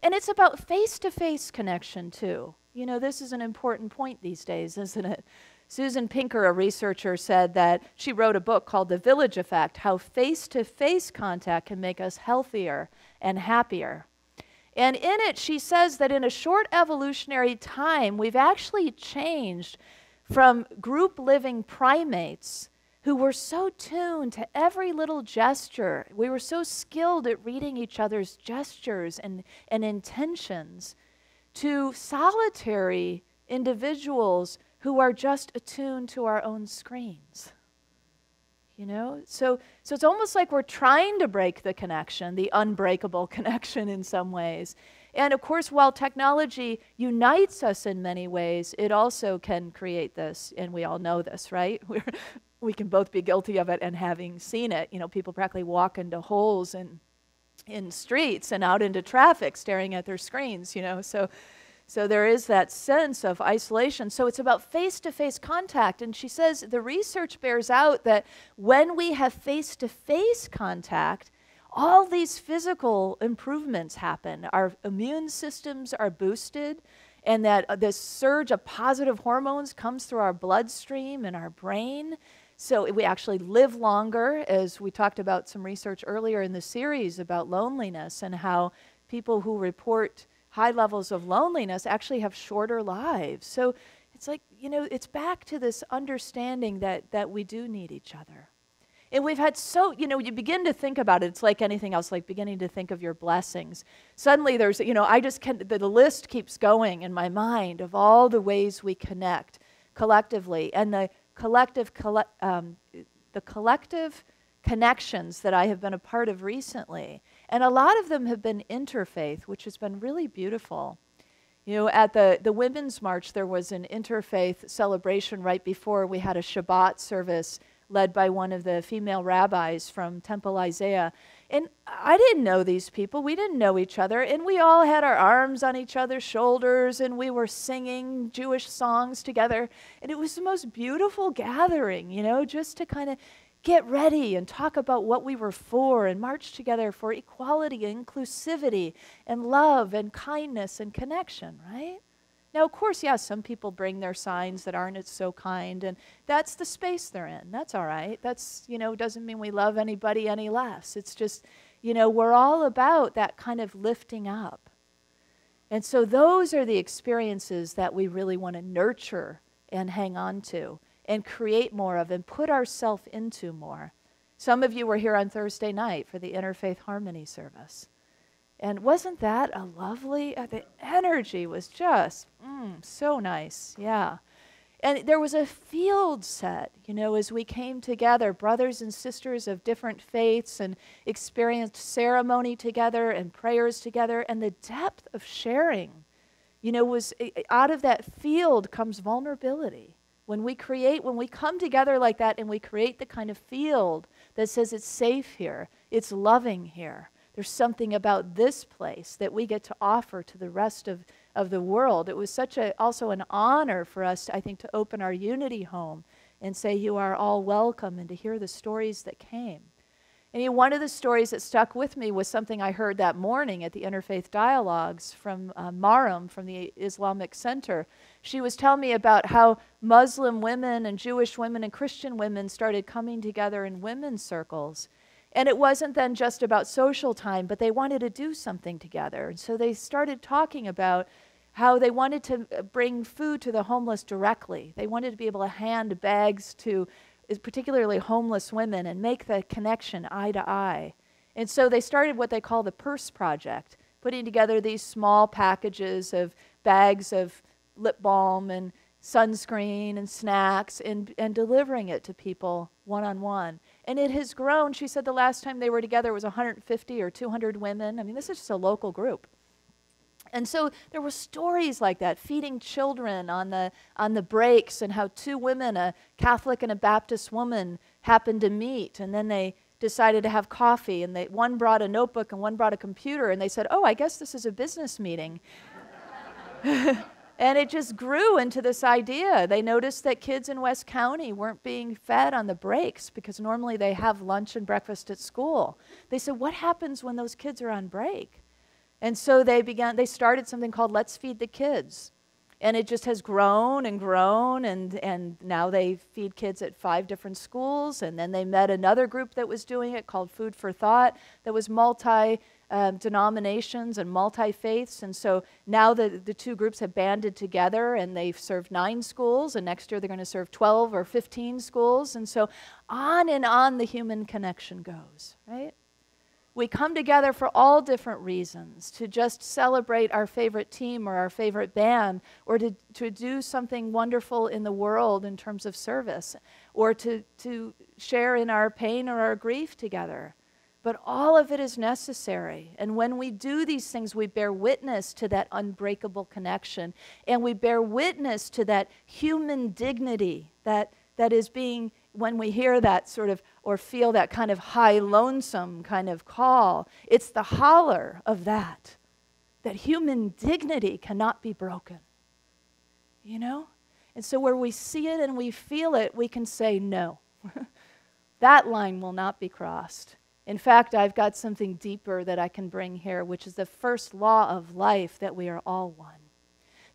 And it's about face-to-face connection, too. You know, this is an important point these days, isn't it? Susan Pinker, a researcher, said that she wrote a book called The Village Effect, How Face-to-Face Contact Can Make Us Healthier and Happier. And in it, she says that in a short evolutionary time, we've actually changed from group living primates who were so tuned to every little gesture. We were so skilled at reading each other's gestures and intentions, to solitary individuals who are just attuned to our own screens. You know? So it's almost like we're trying to break the connection, the unbreakable connection in some ways. And of course, while technology unites us in many ways, it also can create this, and we all know this, right? We can both be guilty of it and having seen it. You know, people practically walk into holes in streets and out into traffic staring at their screens, you know. So there is that sense of isolation. So it's about face-to-face contact. And she says the research bears out that when we have face-to-face contact, all these physical improvements happen. Our immune systems are boosted, and that this surge of positive hormones comes through our bloodstream and our brain. So we actually live longer, as we talked about some research earlier in the series about loneliness and how people who report high levels of loneliness actually have shorter lives. So it's like, you know, it's back to this understanding that we do need each other. And we've had you know, you begin to think about it, it's like anything else, like beginning to think of your blessings. Suddenly there's, you know, the list keeps going in my mind of all the ways we connect collectively, and the collective connections that I have been a part of recently. And a lot of them have been interfaith, which has been really beautiful. You know, at the Women's March, there was an interfaith celebration right before we had a Shabbat service led by one of the female rabbis from Temple Isaiah. And I didn't know these people. We didn't know each other. And we all had our arms on each other's shoulders, and we were singing Jewish songs together. And it was the most beautiful gathering, you know, just to kind of get ready and talk about what we were for and march together for equality and inclusivity and love and kindness and connection, right? Now, of course, yes, some people bring their signs that aren't so kind, and that's the space they're in. That's all right. That's, you know, doesn't mean we love anybody any less. It's just, you know, we're all about that kind of lifting up. And so those are the experiences that we really want to nurture and hang on to and create more of and put ourselves into more. Some of you were here on Thursday night for the Interfaith Harmony service. And wasn't that a lovely, the energy was just so nice, yeah. And there was a field set, you know, as we came together, brothers and sisters of different faiths, and experienced ceremony together and prayers together, and the depth of sharing, you know, was out of that field comes vulnerability. When we come together like that and we create the kind of field that says it's safe here, it's loving here, there's something about this place that we get to offer to the rest of the world. It was also an honor for us, I think, to open our Unity home and say you are all welcome, and to hear the stories that came. And one of the stories that stuck with me was something I heard that morning at the Interfaith Dialogues from Maram, from the Islamic Center. She was telling me about how Muslim women and Jewish women and Christian women started coming together in women's circles. And it wasn't then just about social time, but they wanted to do something together. And so they started talking about how they wanted to bring food to the homeless directly. They wanted to be able to hand bags to particularly homeless women and make the connection eye to eye. And so they started what they call the Purse Project, putting together these small packages of bags of lip balm and sunscreen and snacks and delivering it to people one-on-one. And it has grown. She said the last time they were together was 150 or 200 women. I mean, this is just a local group. And so there were stories like that, feeding children on the breaks, and how two women, a Catholic and a Baptist woman, happened to meet, and then they decided to have coffee, and one brought a notebook and one brought a computer, and they said, oh, I guess this is a business meeting. And it just grew into this idea. They noticed that kids in West County weren't being fed on the breaks because normally they have lunch and breakfast at school. They said, what happens when those kids are on break? And so they started something called Let's Feed the Kids. And it just has grown and grown, and now they feed kids at 5 different schools, and then they met another group that was doing it called Food for Thought that was multi-denominations and multi-faiths, and so now the 2 groups have banded together, and they've served 9 schools, and next year they're going to serve 12 or 15 schools, and so on and on the human connection goes, right? We come together for all different reasons, to just celebrate our favorite team or our favorite band, or to do something wonderful in the world in terms of service, or to share in our pain or our grief together. But all of it is necessary. And when we do these things, we bear witness to that unbreakable connection, and we bear witness to that human dignity that is being, when we hear that sort of, or feel that kind of high lonesome kind of call, it's the holler of that human dignity cannot be broken, you know? And so where we see it and we feel it, we can say no. That line will not be crossed. In fact, I've got something deeper that I can bring here, which is the first law of life, that we are all one.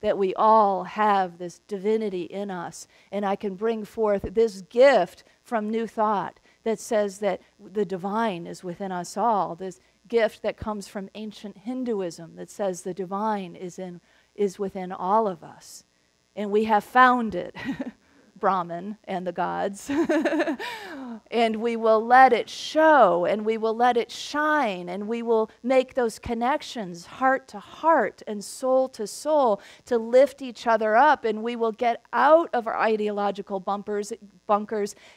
That we all have this divinity in us. And I can bring forth this gift from New Thought that says that the divine is within us all. This gift that comes from ancient Hinduism that says the divine is within all of us. And we have found it, Brahman and the gods. And we will let it show, and we will let it shine, and we will make those connections heart to heart and soul to soul to lift each other up, and we will get out of our ideological bunkers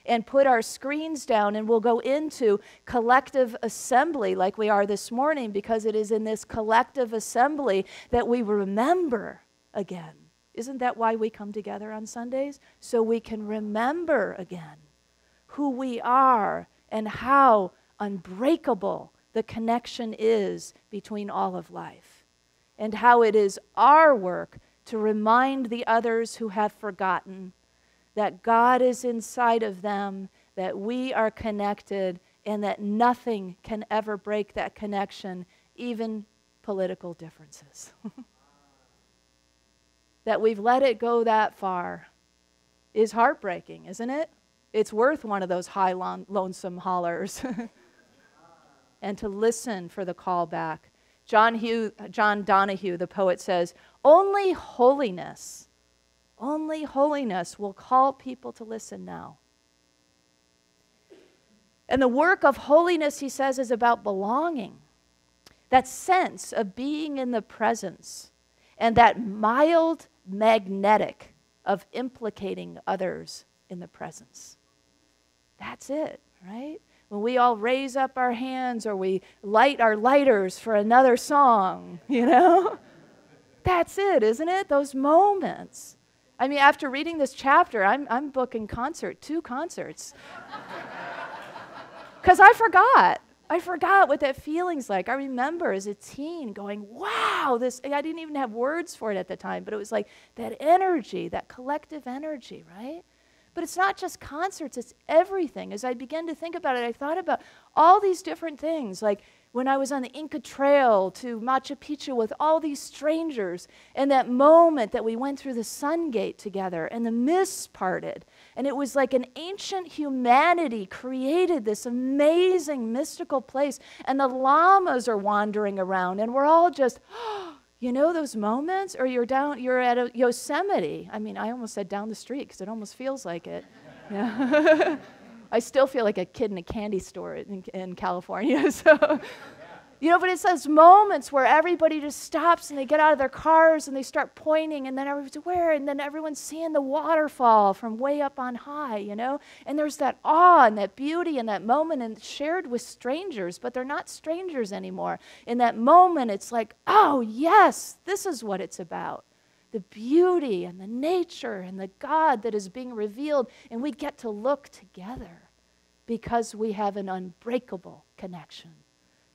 and put our screens down, and we'll go into collective assembly like we are this morning, because it is in this collective assembly that we remember again. Isn't that why we come together on Sundays? So we can remember again who we are and how unbreakable the connection is between all of life, and how it is our work to remind the others who have forgotten that God is inside of them, that we are connected, and that nothing can ever break that connection, even political differences. That we've let it go that far is heartbreaking, isn't it? It's worth one of those high lonesome hollers. And to listen for the call back. John Donahue, the poet, says, only holiness will call people to listen now. And the work of holiness, he says, is about belonging. That sense of being in the presence, and that mild magnetic of implicating others in the presence. That's it, right? When we all raise up our hands, or we light our lighters for another song, you know? That's it, isn't it? Those moments. I mean, after reading this chapter, I'm booking 2 concerts. Because I forgot what that feeling's like. I remember as a teen going, wow, this, I didn't even have words for it at the time, but it was like that energy, that collective energy, right? But it's not just concerts, it's everything. As I began to think about it, I thought about all these different things, like when I was on the Inca Trail to Machu Picchu with all these strangers, and that moment that we went through the Sun Gate together, and the mists parted, and it was like an ancient humanity created this amazing mystical place, and the llamas are wandering around, and we're all just, you know those moments? Or you're at a Yosemite. I mean, I almost said down the street because it almost feels like it. Yeah. I still feel like a kid in a candy store in California. So, you know, but it's those moments where everybody just stops and they get out of their cars and they start pointing, and then everyone's where? And then everyone's seeing the waterfall from way up on high, you know? And there's that awe and that beauty in that moment, and shared with strangers, but they're not strangers anymore. In that moment, it's like, oh, yes, this is what it's about. The beauty and the nature and the God that is being revealed, and we get to look together because we have an unbreakable connection.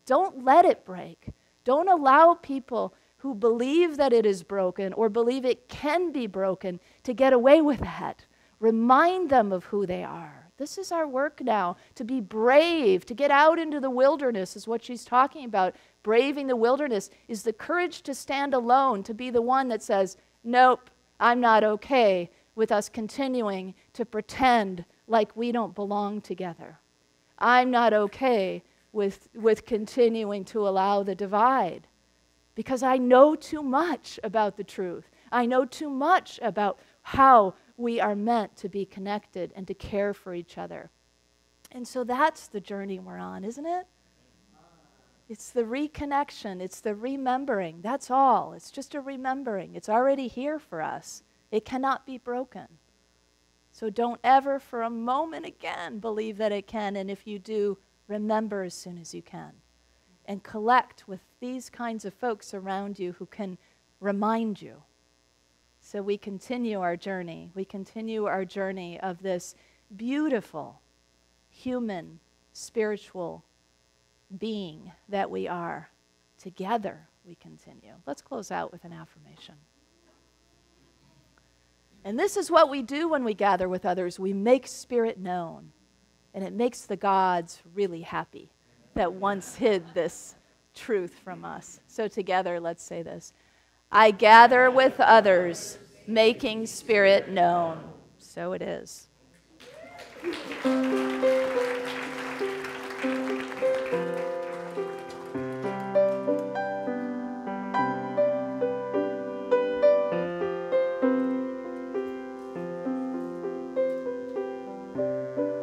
Don't let it break. Don't allow people who believe that it is broken or believe it can be broken to get away with that. Remind them of who they are. This is our work now, to be brave, to get out into the wilderness is what she's talking about. Braving the wilderness is the courage to stand alone, to be the one that says, nope, I'm not okay with us continuing to pretend like we don't belong together. I'm not okay with continuing to allow the divide, because I know too much about the truth. I know too much about how we are meant to be connected and to care for each other. And so that's the journey we're on, isn't it? It's the reconnection. It's the remembering. That's all. It's just a remembering. It's already here for us. It cannot be broken. So don't ever for a moment again believe that it can. And if you do, remember as soon as you can. And collect with these kinds of folks around you who can remind you. So we continue our journey. We continue our journey of this beautiful, human, spiritual being that we are. Together we continue. Let's close out with an affirmation. And this is what we do when we gather with others. We make spirit known. And it makes the gods really happy that once hid this truth from us. So together, let's say this. I gather with others, making spirit known. So it is.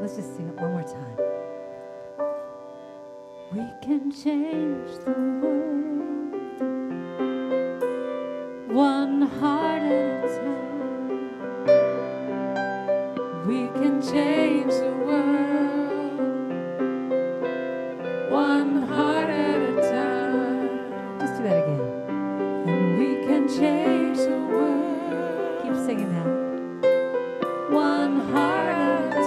Let's just sing it one more time. We can change the world, one heart at a time. We can change the world, one heart at a time. Just do that again. And we can change the world. Keep singing now. One heart at a time.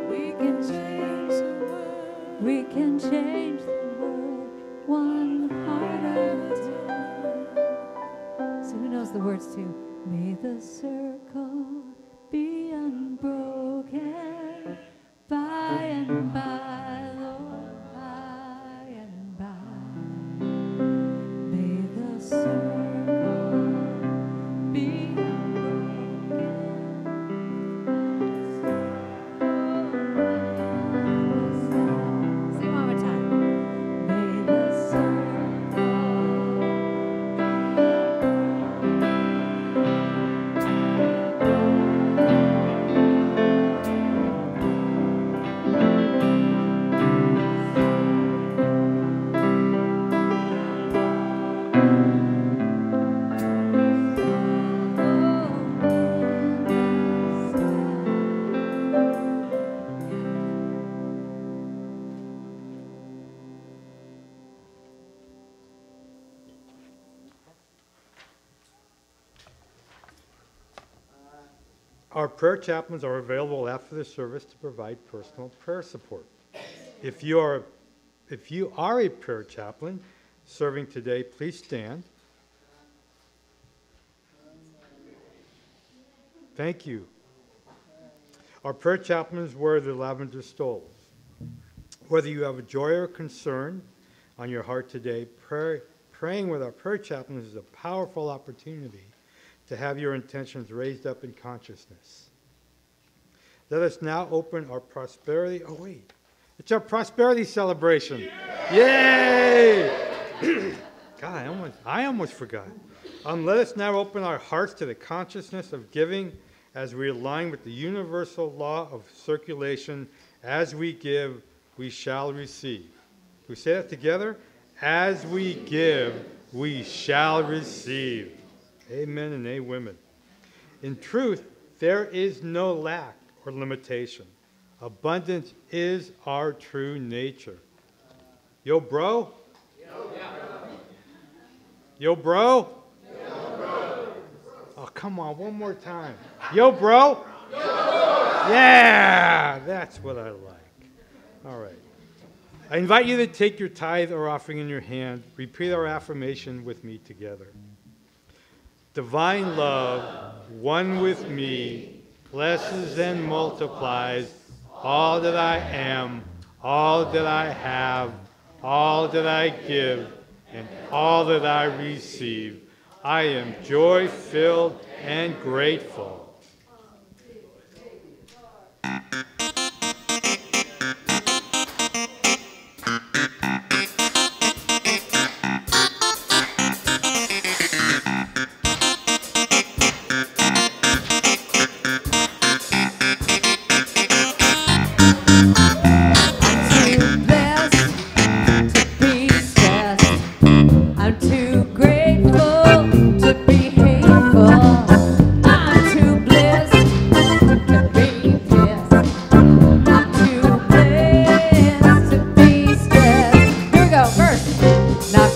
We can change the world. We can change the world, one heart at a time. So who knows the words to? May the circle be unbroken by and by, Lord, by and by. May the circle be unbroken. Sing one more time. May the Our prayer chaplains are available after the service to provide personal prayer support. If you are a prayer chaplain serving today, please stand. Thank you. Our prayer chaplains wear the lavender stoles. Whether you have a joy or concern on your heart today, praying with our prayer chaplains is a powerful opportunity to have your intentions raised up in consciousness. Let us now open our prosperity. Oh, wait. It's our prosperity celebration. Yay! God, I almost forgot. Let us now open our hearts to the consciousness of giving as we align with the universal law of circulation. As we give, we shall receive. Can we say that together? As we give, we shall receive. Amen and amen. In truth, there is no lack or limitation. Abundance is our true nature. Yo, bro? Yo, bro? Oh, come on, one more time. Yo, bro? Yeah, that's what I like. All right. I invite you to take your tithe or offering in your hand. Repeat our affirmation with me together. Divine love, one with me, blesses and multiplies all that I am, all that I have, all that I give, and all that I receive. I am joy-filled and grateful.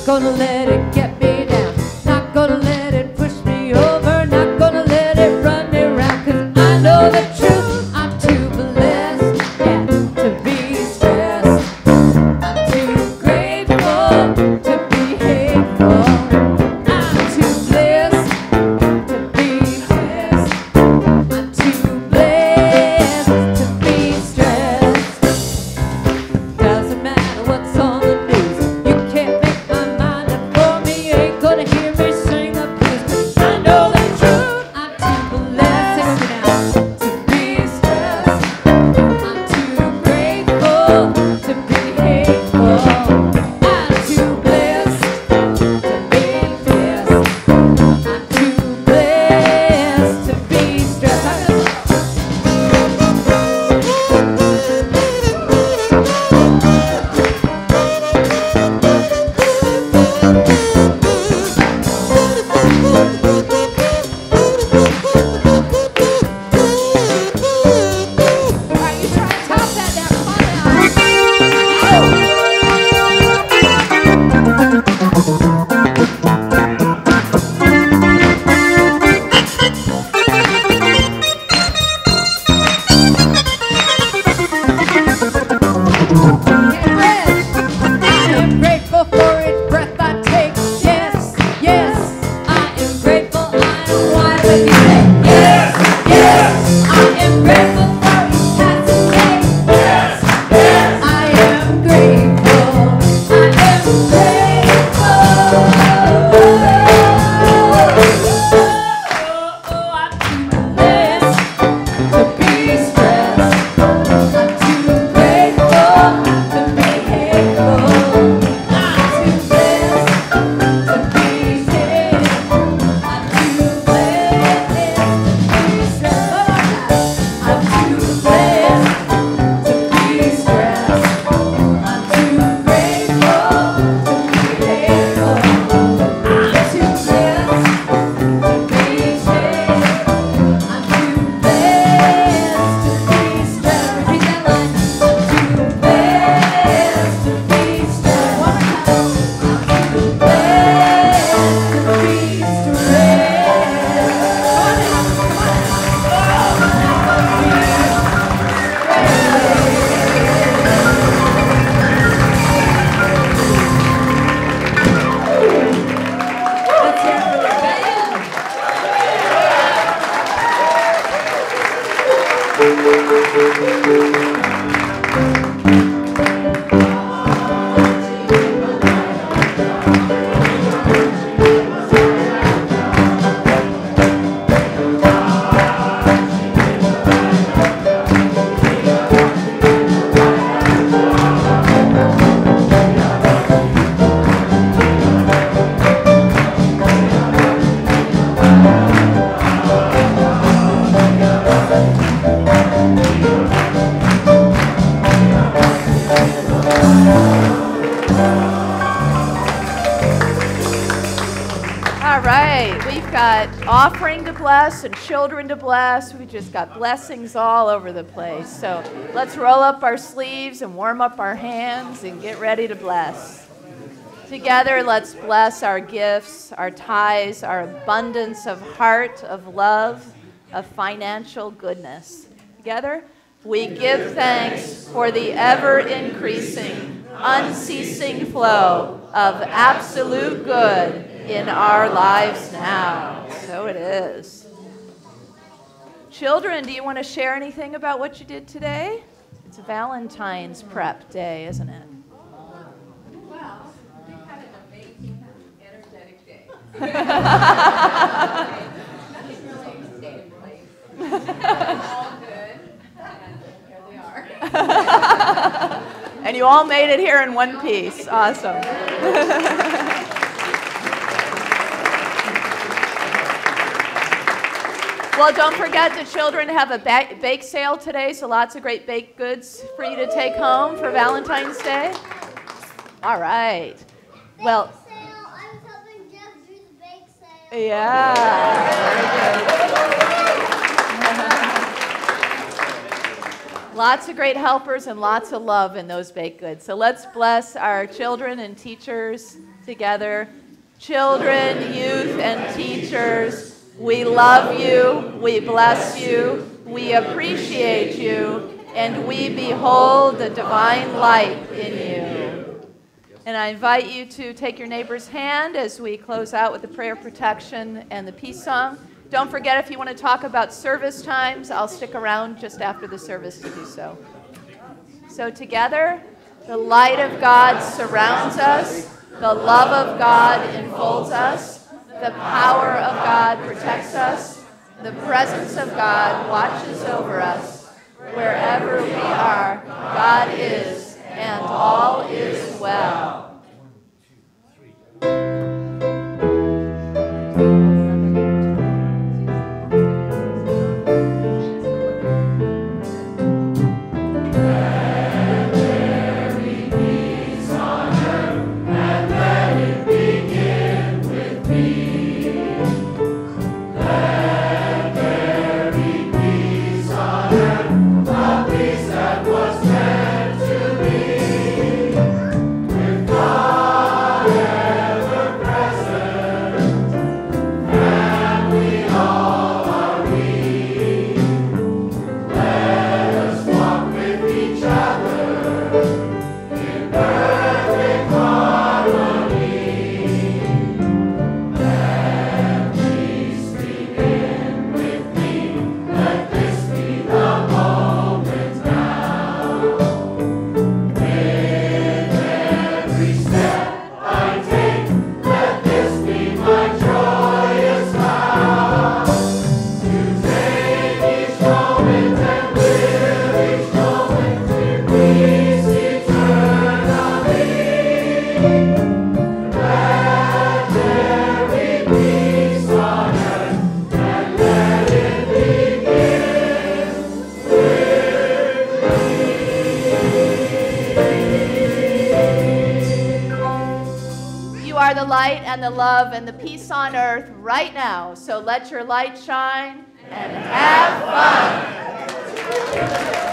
Gonna let it get me down, not gonna let it push me over, not gonna let it run me around, 'cause I know the truth. I'm too blessed, yeah, to be stressed. I'm too grateful to be hateful. I'm too blessed to be blessed. I'm too blessed to be stressed. Doesn't matter what's on the news, you can't make gonna hear me sing the blues, 'cause I know the truth. I'm too blessed now to be stressed. I'm too grateful to be hateful. I'm too blessed to be blessed. I'm too blessed to be stressed. Offering to bless and children to bless. We just got blessings all over the place. So let's roll up our sleeves and warm up our hands and get ready to bless. Together, let's bless our gifts, our tithes, our abundance of heart, of love, of financial goodness. Together, we give thanks for the ever-increasing, unceasing flow of absolute good in our lives now. So it is. Children, do you want to share anything about what you did today? It's Valentine's prep day, isn't it? Well, we had an amazing, energetic day. And you all made it here in one piece. Awesome. Well, don't forget the children have a bake sale today, so lots of great baked goods for you to take home for Valentine's Day. All right. Well, I was helping Jeff do the bake sale. yeah. Very good. Lots of great helpers and lots of love in those baked goods. So let's bless our children and teachers together. Children, youth, and teachers, we love you, we bless you, we appreciate you, and we behold the divine light in you. And I invite you to take your neighbor's hand as we close out with the prayer of protection and the peace song. Don't forget, if you want to talk about service times, I'll stick around just after the service to do so. So together, the light of God surrounds us, the love of God enfolds us, the power of God protects us, the presence of God watches over us. Wherever we are, God is, and all is well. And the love and the peace on earth right now. So let your light shine and have fun.